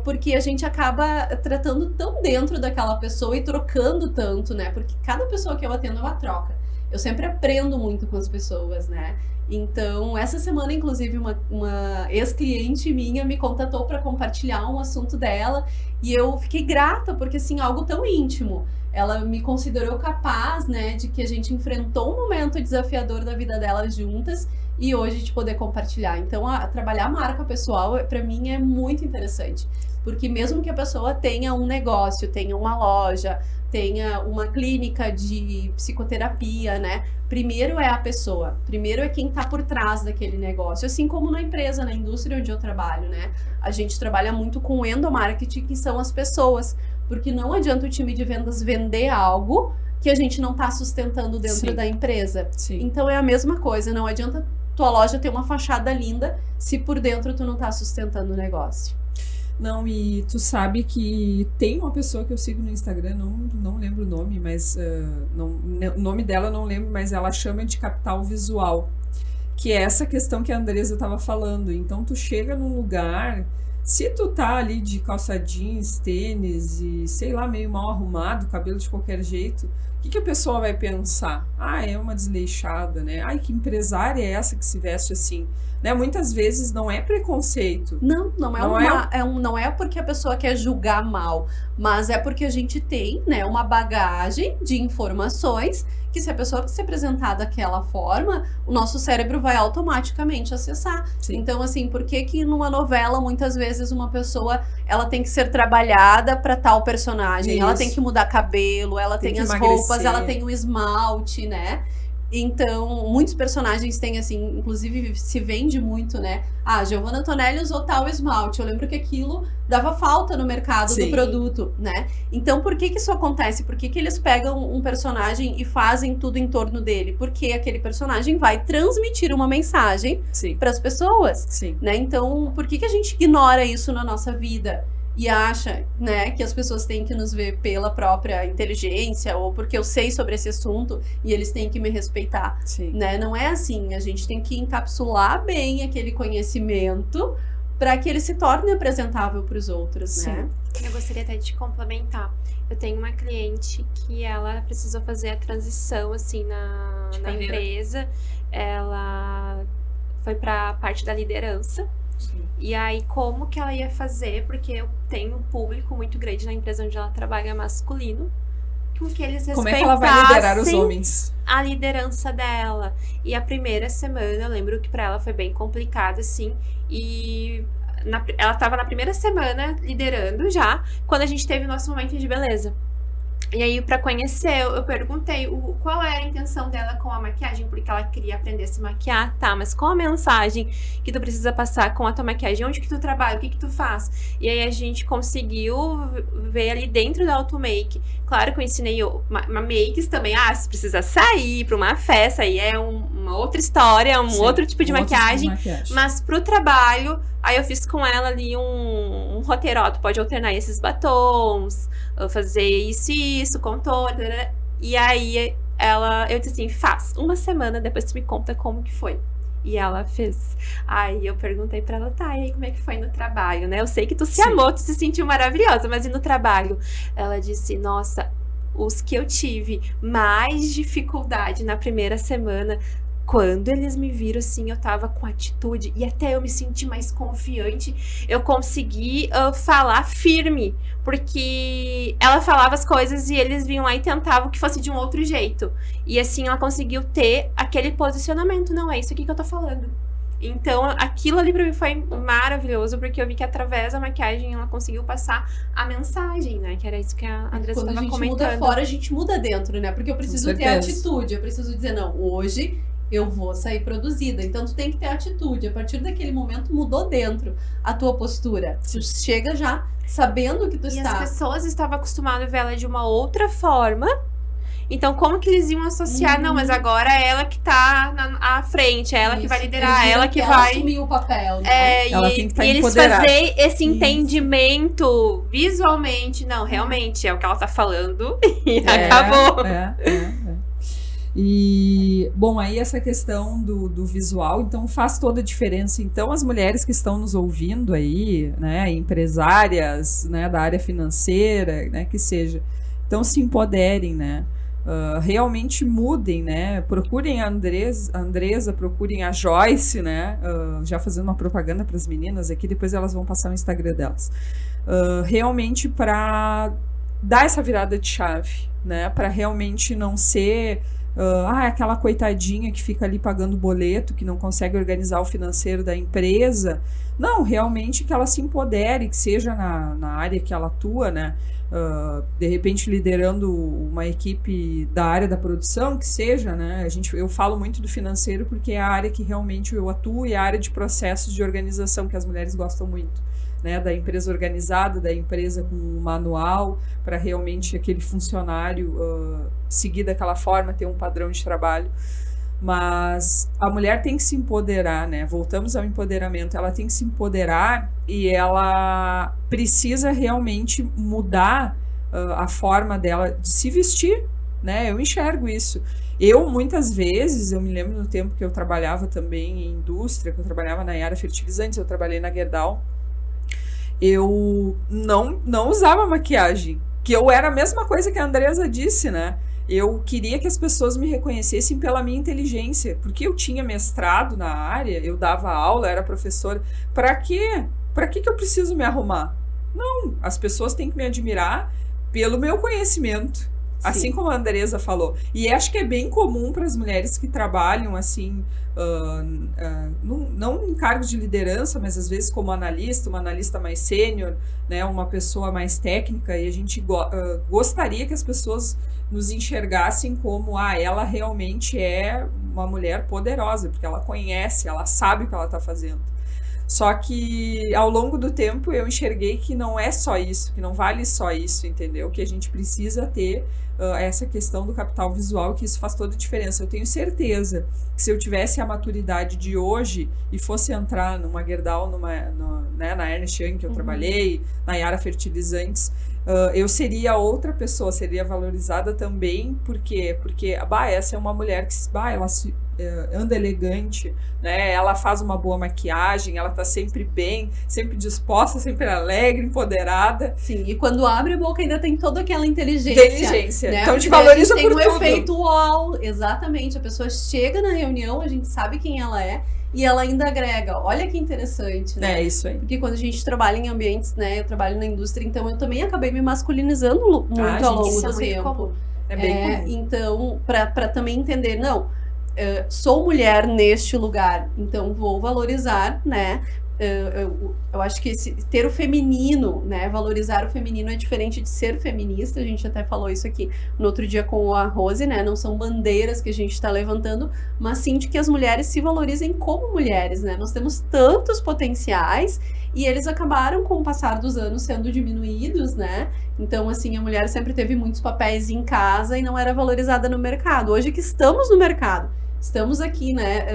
porque a gente acaba tratando tão dentro daquela pessoa e trocando tanto, né? Porque cada pessoa que eu atendo é uma troca. Eu sempre aprendo muito com as pessoas, né? Então, essa semana, inclusive, uma ex-cliente minha me contatou para compartilhar um assunto dela, e eu fiquei grata, porque, assim, algo tão íntimo. Ela me considerou capaz, né, de que a gente enfrentou um momento desafiador da vida dela juntas, e hoje de poder compartilhar. Então, trabalhar a marca pessoal, para mim, é muito interessante. Porque mesmo que a pessoa tenha um negócio, tenha uma loja, tenha uma clínica de psicoterapia, né? Primeiro é a pessoa, primeiro é quem está por trás daquele negócio, assim como na empresa, na indústria onde eu trabalho, né? A gente trabalha muito com endomarketing, que são as pessoas, porque não adianta o time de vendas vender algo que a gente não está sustentando dentro da empresa. Então é a mesma coisa, não adianta tua loja ter uma fachada linda se por dentro tu não está sustentando o negócio. Não, e tu sabe que tem uma pessoa que eu sigo no Instagram, não lembro o nome, mas o nome dela eu não lembro, mas ela chama de capital visual, que é essa questão que a Andresa estava falando. Então tu chega num lugar, Se tu tá ali de calça jeans, tênis e, sei lá, meio mal arrumado, cabelo de qualquer jeito, o que que a pessoa vai pensar? Ah, é uma desleixada, né? Ai, que empresária é essa que se veste assim? Né? Muitas vezes não é preconceito. Não Não é? não é porque a pessoa quer julgar mal, mas é porque a gente tem, né, uma bagagem de informações que se a pessoa se apresentar daquela forma, o nosso cérebro vai automaticamente acessar. Sim. Então, assim, por que que numa novela, muitas vezes, uma pessoa, ela tem que ser trabalhada para tal personagem, ela tem Isso. que mudar cabelo, ela Tem tem que as roupas, emagrecer. ela tem o esmalte, né? Então, muitos personagens têm, assim, inclusive se vende muito, né? Ah, Giovanna Antonelli usou tal esmalte. Eu lembro que aquilo dava falta no mercado do Sim. produto, né? Então, por que que isso acontece? Por que que eles pegam um personagem e fazem tudo em torno dele? Porque aquele personagem vai transmitir uma mensagem Sim, para as pessoas, sim. né? Então, por que que a gente ignora isso na nossa vida? E acha, né, que as pessoas têm que nos ver pela própria inteligência ou porque eu sei sobre esse assunto e eles têm que me respeitar, Sim. né? Não é assim. A gente tem que encapsular bem aquele conhecimento para que ele se torne apresentável para os outros, né? Sim. Eu gostaria até de complementar. Eu tenho uma cliente que ela precisou fazer a transição, assim, na carreira. empresa. Ela foi para a parte da liderança. Sim. E aí, como que ela ia fazer? Porque eu tenho um público muito grande na empresa onde ela trabalha masculino. Com que eles Como é que ela vai liderar os respeitassem homens? a liderança dela. E a primeira semana, eu lembro que pra ela foi bem complicado, assim. E ela tava na primeira semana liderando já, quando a gente teve o nosso momento de beleza. E aí, pra conhecer, eu perguntei qual era a intenção dela com a maquiagem, porque ela queria aprender a se maquiar, tá, mas qual a mensagem que tu precisa passar com a tua maquiagem? Onde que tu trabalha? O que que tu faz? E aí, a gente conseguiu ver ali dentro da automake. Claro que eu ensinei makes também. Ah, se precisa sair pra uma festa, aí é uma outra história, Sim, outro tipo de um outro tipo de maquiagem. maquiagem. Mas pro trabalho, aí eu fiz com ela ali um roteiro. Ó, tu pode alternar esses batons, fazer isso, contorno. E aí eu disse assim, faz. Uma semana depois tu me conta como que foi. E ela fez. Aí eu perguntei pra ela, tá, e aí como é que foi no trabalho, né? Eu sei que tu se Sim. amou, tu se sentiu maravilhosa, mas e no trabalho? Ela disse, nossa, os que eu tive mais dificuldade na primeira semana, quando eles me viram assim, eu tava com atitude e até eu me senti mais confiante, eu consegui falar firme, porque ela falava as coisas e eles vinham lá e tentavam que fosse de um outro jeito. E assim ela conseguiu ter aquele posicionamento, não é isso aqui que eu tô falando. Então aquilo ali pra mim foi maravilhoso, porque eu vi que através da maquiagem ela conseguiu passar a mensagem, né? Que era isso que a Andressa Quando a tava gente comentando. muda fora, a gente muda dentro, né? Porque eu preciso ter certeza. atitude, eu preciso dizer, não, hoje eu vou sair produzida. Então tu tem que ter atitude. A partir daquele momento mudou dentro a tua postura. Tu chega já sabendo que tu E está. as pessoas estavam acostumadas a ver ela de uma outra forma. Então, como que eles iam associar? Não, mas agora é ela que tá à frente, é ela que vai liderar, ela que vai assumir o papel, né? Ela tem que estar e eles empoderada. fazer esse entendimento visualmente. Não, realmente, é o que ela tá falando e acabou. É. E, bom, aí essa questão do visual, então faz toda a diferença. Então, as mulheres que estão nos ouvindo aí, né, empresárias, né, da área financeira, né, que seja, então se empoderem, né, realmente mudem, né, procurem a Andresa, procurem a Joyce, né, já fazendo uma propaganda para as meninas aqui, depois elas vão passar o Instagram delas, realmente para dar essa virada de chave, né, para realmente não ser aquela coitadinha que fica ali pagando boleto, que não consegue organizar o financeiro da empresa. Não, realmente que ela se empodere, que seja na área que ela atua, né? De repente liderando uma equipe da área da produção, que seja, né? Eu falo muito do financeiro porque é a área que realmente eu atuo e a área de processos de organização que as mulheres gostam muito. Né, da empresa organizada, da empresa com um manual, para realmente aquele funcionário seguir daquela forma, ter um padrão de trabalho. Mas a mulher tem que se empoderar, né? Voltamos ao empoderamento. Ela tem que se empoderar e ela precisa realmente mudar a forma dela de se vestir, né? Eu enxergo isso. Eu, muitas vezes, eu me lembro no tempo que eu trabalhava também em indústria, que eu trabalhava na Yara Fertilizantes, eu trabalhei na Gerdau. eu não usava maquiagem. Que eu era a mesma coisa que a Andresa disse, né? Eu queria que as pessoas me reconhecessem pela minha inteligência. Porque eu tinha mestrado na área, eu dava aula, era professora. Pra quê? Pra que eu preciso me arrumar? Não, as pessoas têm que me admirar pelo meu conhecimento. Assim como a Andresa falou. E acho que é bem comum para as mulheres que trabalham assim, não em cargos de liderança, mas às vezes como analista, uma analista mais sênior, né, uma pessoa mais técnica, e a gente gostaria que as pessoas nos enxergassem como ela realmente é uma mulher poderosa, porque ela conhece, ela sabe o que ela está fazendo. Só que ao longo do tempo eu enxerguei que não é só isso, que não vale só isso, entendeu? Que a gente precisa ter essa questão do capital visual, que isso faz toda a diferença. Eu tenho certeza que se eu tivesse a maturidade de hoje e fosse entrar numa Gerdau, né, na Ernst Young que eu trabalhei, na Yara Fertilizantes, eu seria outra pessoa, seria valorizada também, porque essa é uma mulher que ela anda elegante, né? Ela faz uma boa maquiagem, ela tá sempre bem, sempre disposta, sempre alegre, empoderada. Sim, e quando abre a boca ainda tem toda aquela inteligência. Né? Então te valoriza por tudo. Tem um efeito uau, exatamente. A pessoa chega na reunião, a gente sabe quem ela é, e ela ainda agrega. Olha que interessante, né? É isso aí. Porque quando a gente trabalha em ambientes, né? Eu trabalho na indústria, então eu também acabei me masculinizando muito ao longo do tempo. É bem comum. Então, pra também entender, sou mulher neste lugar, então vou valorizar, né? Eu acho que ter o feminino, né? Valorizar o feminino é diferente de ser feminista. A gente até falou isso aqui no outro dia com a Rose, né? Não são bandeiras que a gente está levantando, mas sim de que as mulheres se valorizem como mulheres, né? Nós temos tantos potenciais e eles acabaram, com o passar dos anos, sendo diminuídos, né? Então, assim, a mulher sempre teve muitos papéis em casa e não era valorizada no mercado. Hoje que estamos no mercado, estamos aqui, né,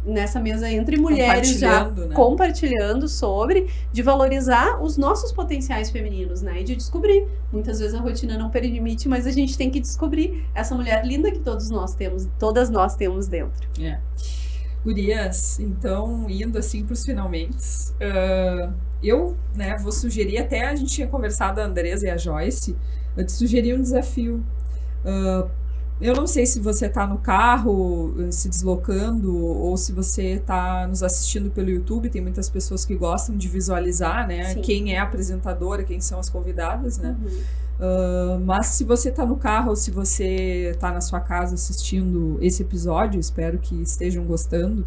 nessa mesa entre mulheres já compartilhando sobre, de valorizar os nossos potenciais femininos, né, e de descobrir. Muitas vezes a rotina não permite, mas a gente tem que descobrir essa mulher linda que todas nós temos dentro. Gurias, então, indo assim para os finalmente, eu, né, vou sugerir, até a gente tinha conversado, a Andresa e a Joyce, eu te sugeri um desafio. Eu não sei se você está no carro, se deslocando, ou se você está nos assistindo pelo YouTube. Tem muitas pessoas que gostam de visualizar, né? Quem é a apresentadora, quem são as convidadas, né? Mas se você está no carro ou se você está na sua casa assistindo esse episódio, espero que estejam gostando,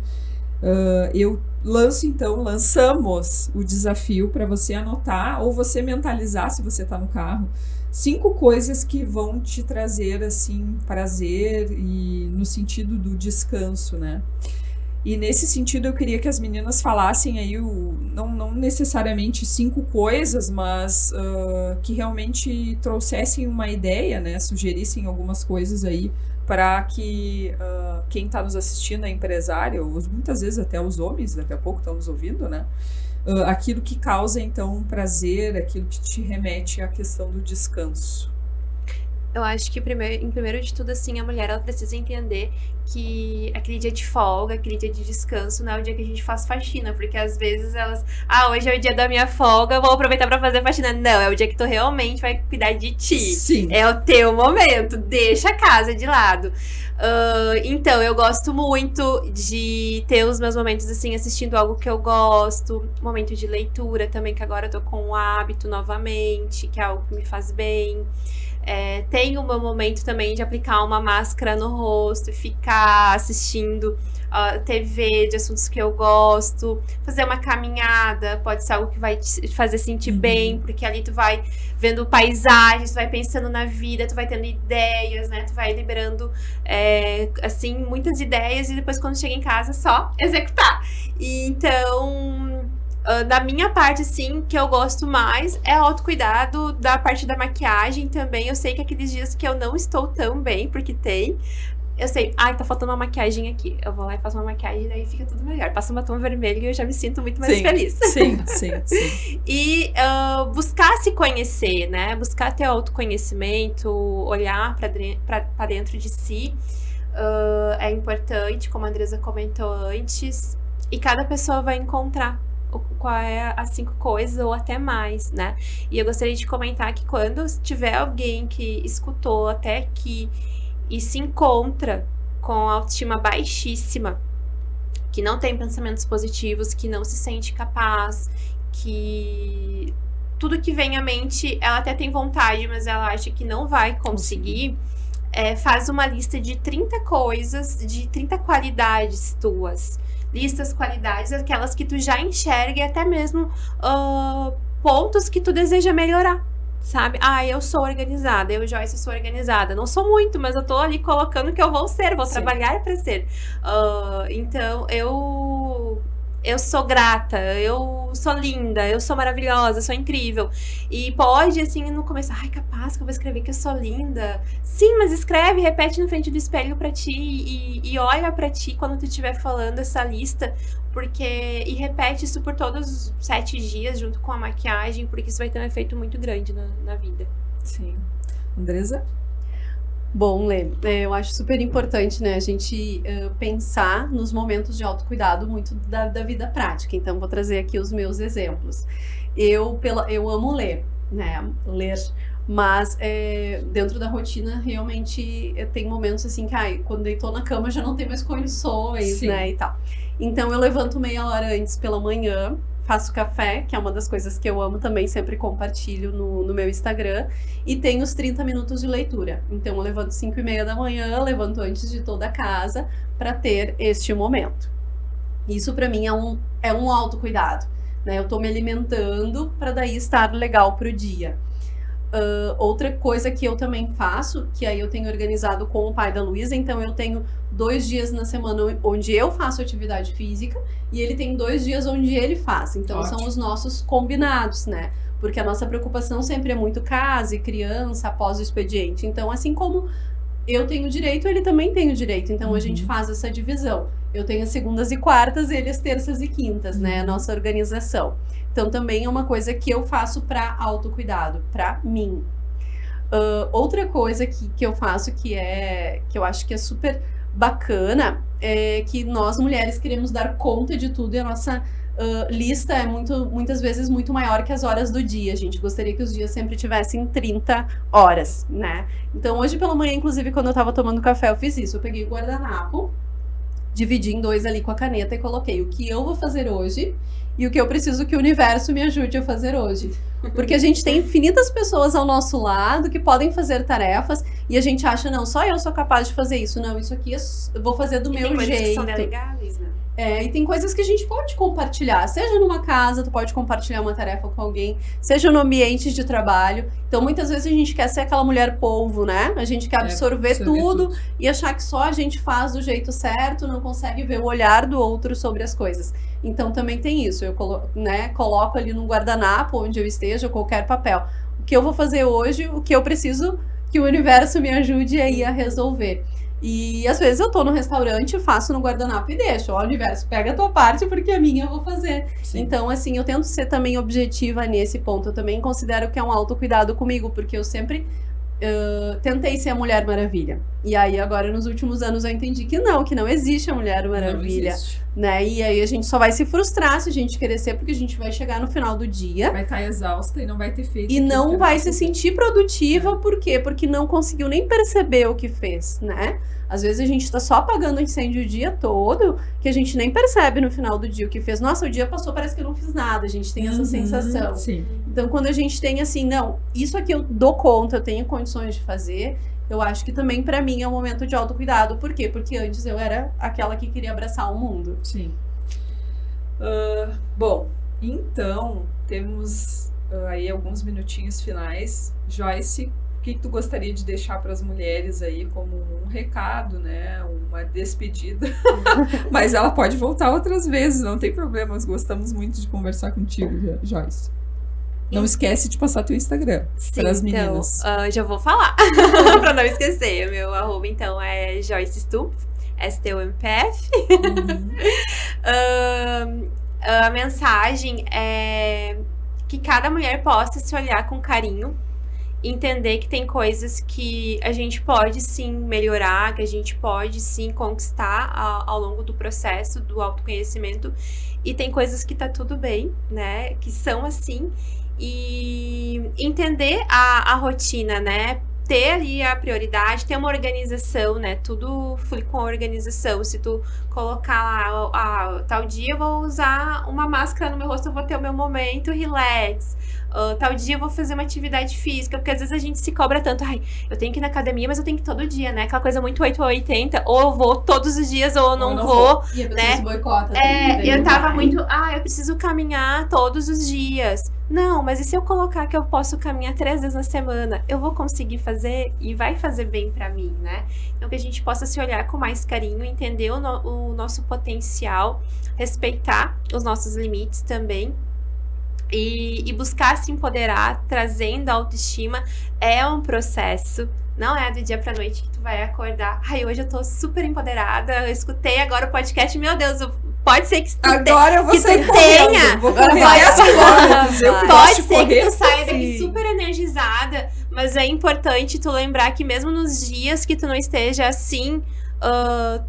lançamos o desafio para você anotar ou você mentalizar, se você está no carro, 5 coisas que vão te trazer, assim, prazer e no sentido do descanso, né? E nesse sentido eu queria que as meninas falassem aí, não necessariamente 5 coisas, mas que realmente trouxessem uma ideia, né? Sugerissem algumas coisas aí para que quem está nos assistindo é empresário, muitas vezes até os homens, daqui a pouco estão nos ouvindo, né? Aquilo que causa, então, prazer, aquilo que te remete à questão do descanso. Eu acho que, primeiro de tudo, assim, a mulher, ela precisa entender que aquele dia de folga, aquele dia de descanso, não é o dia que a gente faz faxina, porque às vezes elas, hoje é o dia da minha folga, vou aproveitar pra fazer faxina. Não, é o dia que tu realmente vai cuidar de ti. Sim. É o teu momento, deixa a casa de lado. Então, eu gosto muito de ter os meus momentos, assim, assistindo algo que eu gosto, momento de leitura também, que agora eu tô com o hábito novamente, que é algo que me faz bem. Tenho o meu momento também de aplicar uma máscara no rosto e ficar assistindo TV de assuntos que eu gosto, fazer uma caminhada, pode ser algo que vai te fazer sentir bem, porque ali tu vai vendo paisagens, tu vai pensando na vida, tu vai tendo ideias, né, tu vai liberando, assim, muitas ideias e depois quando chega em casa, só executar. E então, da minha parte, assim, que eu gosto mais é autocuidado, da parte da maquiagem também. Eu sei que aqueles dias que eu não estou tão bem, porque eu sei, tá faltando uma maquiagem aqui. Eu vou lá e faço uma maquiagem e daí fica tudo melhor. Passo um batom vermelho e eu já me sinto muito mais feliz. Sim. E buscar se conhecer, né? Buscar ter autoconhecimento, olhar pra dentro de si. É importante, como a Andresa comentou antes. E cada pessoa vai encontrar qual é as 5 coisas ou até mais, né? E eu gostaria de comentar que quando tiver alguém que escutou até aqui e se encontra com autoestima baixíssima, que não tem pensamentos positivos, que não se sente capaz, que tudo que vem à mente, ela até tem vontade, mas ela acha que não vai conseguir, faz uma lista de 30 coisas, de 30 qualidades tuas. Listas, qualidades, aquelas que tu já enxerga e até mesmo pontos que tu deseja melhorar, sabe? Eu sou organizada, eu, Joyce, sou organizada. Não sou muito, mas eu tô ali colocando que eu vou ser, vou trabalhar para ser. Então, eu sou grata, eu sou linda, eu sou maravilhosa, eu sou incrível. E pode, assim, no começo, capaz que eu vou escrever que eu sou linda. Sim, mas escreve, repete na frente do espelho pra ti e olha pra ti quando tu estiver falando essa lista, e repete isso por todos os 7 dias junto com a maquiagem, porque isso vai ter um efeito muito grande na vida. Sim. Andresa? Bom, Lê, eu acho super importante, né, a gente pensar nos momentos de autocuidado muito da vida prática. Então, vou trazer aqui os meus exemplos. Eu amo ler, né, mas dentro da rotina, realmente, tem momentos assim que, quando deitou na cama, já não tem mais condições, Sim. né, e tal. Então, eu levanto meia hora antes pela manhã, faço café, que é uma das coisas que eu amo também, sempre compartilho no meu Instagram, e tenho os 30 minutos de leitura. Então eu levanto 5:30 da manhã, levanto antes de toda a casa, para ter este momento. Isso para mim é um autocuidado, né? Eu tô me alimentando para daí estar legal pro dia. Outra coisa que eu também faço, que aí eu tenho organizado com o pai da Luísa, então eu tenho 2 dias na semana onde eu faço atividade física e ele tem 2 dias onde ele faz. Então Ótimo. São os nossos combinados, né? Porque a nossa preocupação sempre é muito casa e criança após o expediente. Então, assim como eu tenho direito, ele também tem o direito. Então a gente faz essa divisão. Eu tenho as segundas e quartas, ele as terças e quintas, né? A nossa organização. Então também é uma coisa que eu faço para autocuidado, para mim. Outra coisa que eu faço que eu acho que é super bacana é que nós mulheres queremos dar conta de tudo e a nossa lista é muitas vezes muito maior que as horas do dia. A gente gostaria que os dias sempre tivessem 30 horas, né? Então hoje pela manhã, inclusive, quando eu tava tomando café, eu fiz isso. Eu peguei o guardanapo, dividi em 2 ali com a caneta e coloquei o que eu vou fazer hoje e o que eu preciso que o universo me ajude a fazer hoje. Porque a gente tem infinitas pessoas ao nosso lado que podem fazer tarefas e a gente acha, não, só eu sou capaz de fazer isso. Não, isso aqui eu vou fazer do meu tem coisas jeito. Que são delegáveis, né? E tem coisas que a gente pode compartilhar, seja numa casa, tu pode compartilhar uma tarefa com alguém, seja no ambiente de trabalho. Então, muitas vezes a gente quer ser aquela mulher polvo, né? A gente quer absorver tudo e achar que só a gente faz do jeito certo, não consegue ver o olhar do outro sobre as coisas. Então, também tem isso. Eu coloco ali no guardanapo, onde eu esteja, qualquer papel. O que eu vou fazer hoje, o que eu preciso que o universo me ajude aí a resolver. E às vezes eu tô no restaurante, faço no guardanapo e deixo. Ó, universo, pega a tua parte porque a minha eu vou fazer. Sim. Então, assim, eu tento ser também objetiva nesse ponto. Eu também considero que é um autocuidado comigo, porque eu sempre tentei ser a Mulher Maravilha. E aí agora nos últimos anos eu entendi que não existe a Mulher Maravilha. Não existe. Né? E aí a gente só vai se frustrar se a gente querer ser, porque a gente vai chegar no final do dia. Vai estar exausta e não vai ter feito. E não vai se sentir produtiva, por quê? Porque não conseguiu nem perceber o que fez, né? Às vezes a gente tá só apagando o incêndio o dia todo, que a gente nem percebe no final do dia o que fez. Nossa, o dia passou, parece que eu não fiz nada. A gente tem essa sensação. Sim. Então, quando a gente tem assim, não, isso aqui eu dou conta, eu tenho condições de fazer, eu acho que também pra mim é um momento de autocuidado. Por quê? Porque antes eu era aquela que queria abraçar o mundo. Sim. Bom, então temos aí alguns minutinhos finais. Joyce, o que tu gostaria de deixar para as mulheres aí como um recado, né? Uma despedida. Mas ela pode voltar outras vezes, não tem problema. Nós gostamos muito de conversar contigo, Joyce. Não esquece de passar teu Instagram para as meninas. Então, já vou falar, para não esquecer. O meu arroba, então, é Joyce Stumpf, STUMPF. A mensagem é que cada mulher possa se olhar com carinho, entender que tem coisas que a gente pode sim melhorar, que a gente pode sim conquistar ao longo do processo do autoconhecimento e tem coisas que tá tudo bem, né? Que são assim. E entender a rotina, né? Ter ali a prioridade, ter uma organização, né? Tudo flui com a organização. Se tu colocar lá, tal dia eu vou usar uma máscara no meu rosto, eu vou ter o meu momento relax. Tal dia eu vou fazer uma atividade física, porque às vezes a gente se cobra tanto, ai, eu tenho que ir na academia, mas eu tenho que ir todo dia, né? Aquela coisa muito 8 ou 80, ou eu vou todos os dias, ou eu não vou. E a pessoa né? se boicota. Eu tava muito, eu preciso caminhar todos os dias. Não, mas e se eu colocar que eu posso caminhar 3 vezes na semana? Eu vou conseguir fazer e vai fazer bem pra mim, né? Então que a gente possa se olhar com mais carinho, entender o nosso potencial, respeitar os nossos limites também. E buscar se empoderar, trazendo autoestima, é um processo. Não é do dia pra noite que tu vai acordar. Ai, hoje eu tô super empoderada. Eu escutei agora o podcast. Meu Deus, pode ser que tu agora eu vou que sair tu correndo. tenha. Vou correr 10 quilômetros. Pode ser que tu saia daqui super energizada. Mas é importante tu lembrar que mesmo nos dias que tu não esteja assim,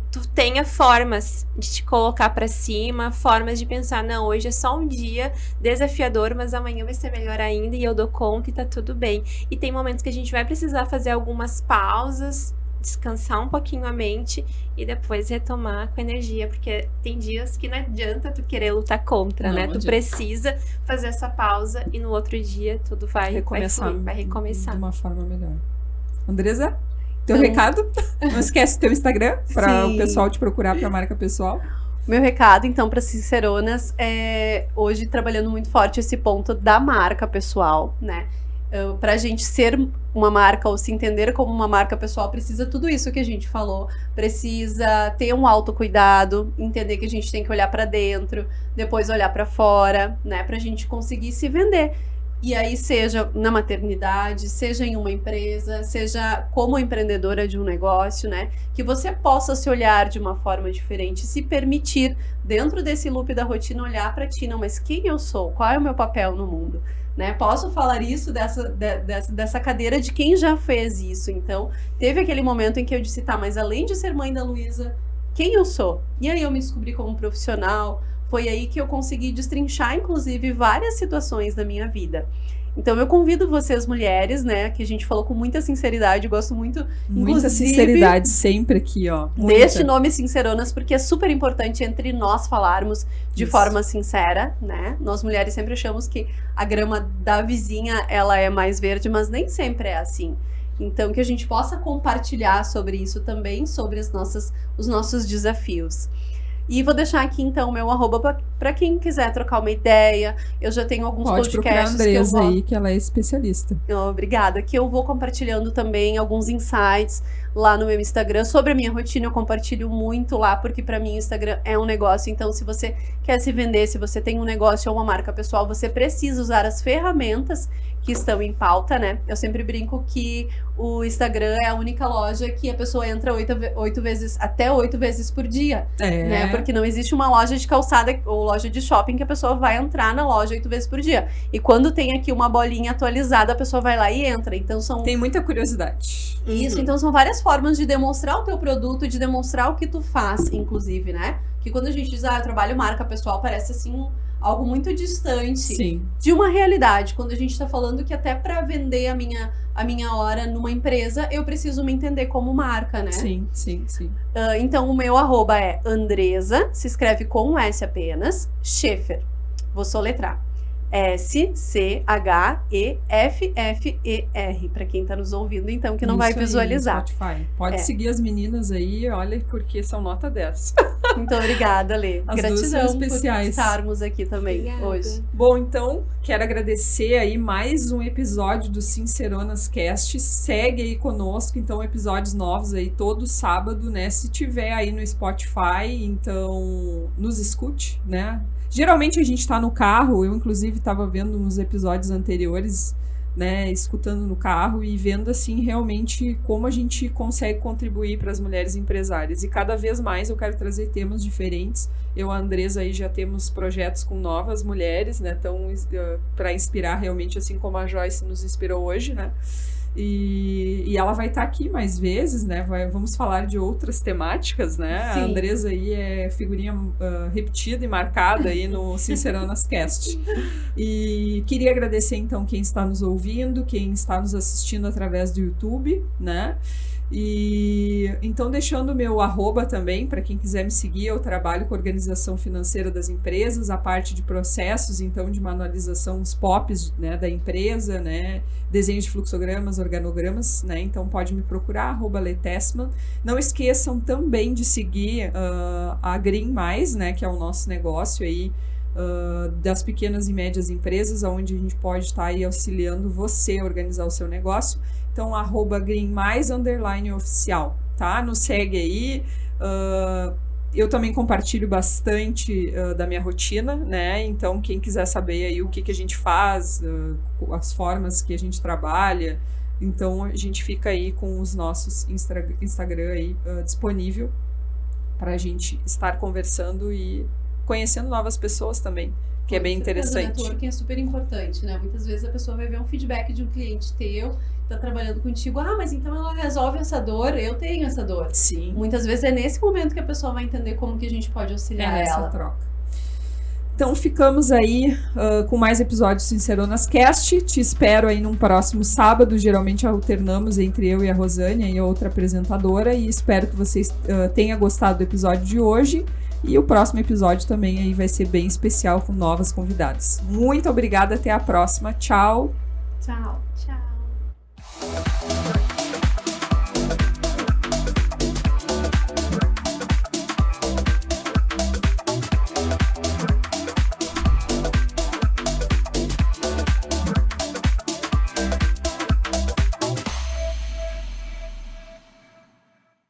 tu tenha formas de te colocar pra cima, formas de pensar, não, hoje é só um dia desafiador, mas amanhã vai ser melhor ainda e eu dou conta e tá tudo bem. E tem momentos que a gente vai precisar fazer algumas pausas, descansar um pouquinho a mente e depois retomar com energia, porque tem dias que não adianta tu querer lutar contra, né? Tu precisa fazer essa pausa e no outro dia tudo vai recomeçar de uma forma melhor. Andresa? Teu recado? Não esquece o teu Instagram para o pessoal te procurar para a marca pessoal. Meu recado, então, para Sinceronas é hoje trabalhando muito forte esse ponto da marca pessoal, né? Para a gente ser uma marca ou se entender como uma marca pessoal, precisa tudo isso que a gente falou. Precisa ter um autocuidado, entender que a gente tem que olhar para dentro, depois olhar para fora, né? Para a gente conseguir se vender. E aí, seja na maternidade, seja em uma empresa, seja como empreendedora de um negócio, né? Que você possa se olhar de uma forma diferente, se permitir, dentro desse loop da rotina, olhar para ti, não, mas quem eu sou? Qual é o meu papel no mundo? Né? Posso falar isso dessa cadeira de quem já fez isso. Então, teve aquele momento em que eu disse, tá, mas além de ser mãe da Luísa, quem eu sou? E aí eu me descobri como profissional. Foi aí que eu consegui destrinchar, inclusive, várias situações da minha vida. Então, eu convido vocês, mulheres, né, que a gente falou com muita sinceridade, gosto muito, muita sinceridade sempre aqui, ó. Neste nome Sinceronas, porque é super importante entre nós falarmos de forma sincera, né? Nós mulheres sempre achamos que a grama da vizinha, ela é mais verde, mas nem sempre é assim. Então, que a gente possa compartilhar sobre isso também, sobre os nossos desafios. E vou deixar aqui, então, o meu arroba para quem quiser trocar uma ideia. Eu já tenho alguns podcasts. Pode procurar a Andresa aí, que ela é especialista. Obrigada. Que eu vou compartilhando também alguns insights lá no meu Instagram. Sobre a minha rotina, eu compartilho muito lá, porque para mim o Instagram é um negócio. Então, se você quer se vender, se você tem um negócio ou uma marca pessoal, você precisa usar as ferramentas que estão em pauta, né? Eu sempre brinco que o Instagram é a única loja que a pessoa entra 8 vezes por dia, né? Porque não existe uma loja de calçada ou loja de shopping que a pessoa vai entrar na loja 8 vezes por dia. E quando tem aqui uma bolinha atualizada, a pessoa vai lá e entra. Então tem muita curiosidade. Isso, então são várias formas de demonstrar o teu produto, de demonstrar o que tu faz, inclusive, né? Que quando a gente diz, eu trabalho marca pessoal, parece assim algo muito distante de uma realidade. Quando a gente tá falando que até para vender a minha hora numa empresa, eu preciso me entender como marca, né? Sim. Então, o meu arroba é Andresa, se escreve com um S apenas, Scheffer. Vou soletrar. SCHEFFER, para quem tá nos ouvindo, então, que não vai visualizar. Spotify. Pode seguir as meninas aí, olha, porque são nota 10. Muito obrigada, Lê. As Gratidão especiais. por estarmos aqui também hoje. Bom, então, quero agradecer aí mais um episódio do Sinceronas Cast. Segue aí conosco, então, episódios novos aí todo sábado, né? Se tiver aí no Spotify, então, nos escute, né? Geralmente a gente tá no carro, eu inclusive estava vendo nos episódios anteriores, né, escutando no carro e vendo assim realmente como a gente consegue contribuir para as mulheres empresárias. E cada vez mais eu quero trazer temas diferentes. Eu e a Andresa aí já temos projetos com novas mulheres, né, para inspirar realmente, assim como a Joyce nos inspirou hoje, né? E ela vai estar aqui mais vezes, né? Vamos falar de outras temáticas, né? Sim. A Andresa aí é figurinha repetida e marcada aí no Sinceranas Cast. E queria agradecer, então, quem está nos ouvindo, quem está nos assistindo através do YouTube, né? E então deixando o meu @ também, para quem quiser me seguir, eu trabalho com organização financeira das empresas, a parte de processos, então de manualização, os POPs, né, da empresa, né, desenho de fluxogramas, organogramas, né, então pode me procurar, @letessman. Não esqueçam também de seguir a Green+, né, que é o nosso negócio aí, das pequenas e médias empresas, onde a gente pode estar aí auxiliando você a organizar o seu negócio. Então, @green+_oficial, tá? Nos segue aí. Eu também compartilho bastante da minha rotina, né? Então, quem quiser saber aí o que a gente faz, as formas que a gente trabalha, então a gente fica aí com os nossos Instagram aí disponível para a gente estar conversando e conhecendo novas pessoas também, que é bem interessante. O networking é super importante, né? Muitas vezes a pessoa vai ver um feedback de um cliente teu, tá trabalhando contigo, mas então ela resolve essa dor, eu tenho essa dor. Sim. Muitas vezes é nesse momento que a pessoa vai entender como que a gente pode auxiliar ela. Essa troca. Então ficamos aí com mais episódios do Sinceronas Cast. Te espero aí num próximo sábado. Geralmente alternamos entre eu e a Rosânia e a outra apresentadora. E espero que vocês tenham gostado do episódio de hoje. E o próximo episódio também aí vai ser bem especial com novas convidadas. Muito obrigada, até a próxima. Tchau. Tchau. Tchau.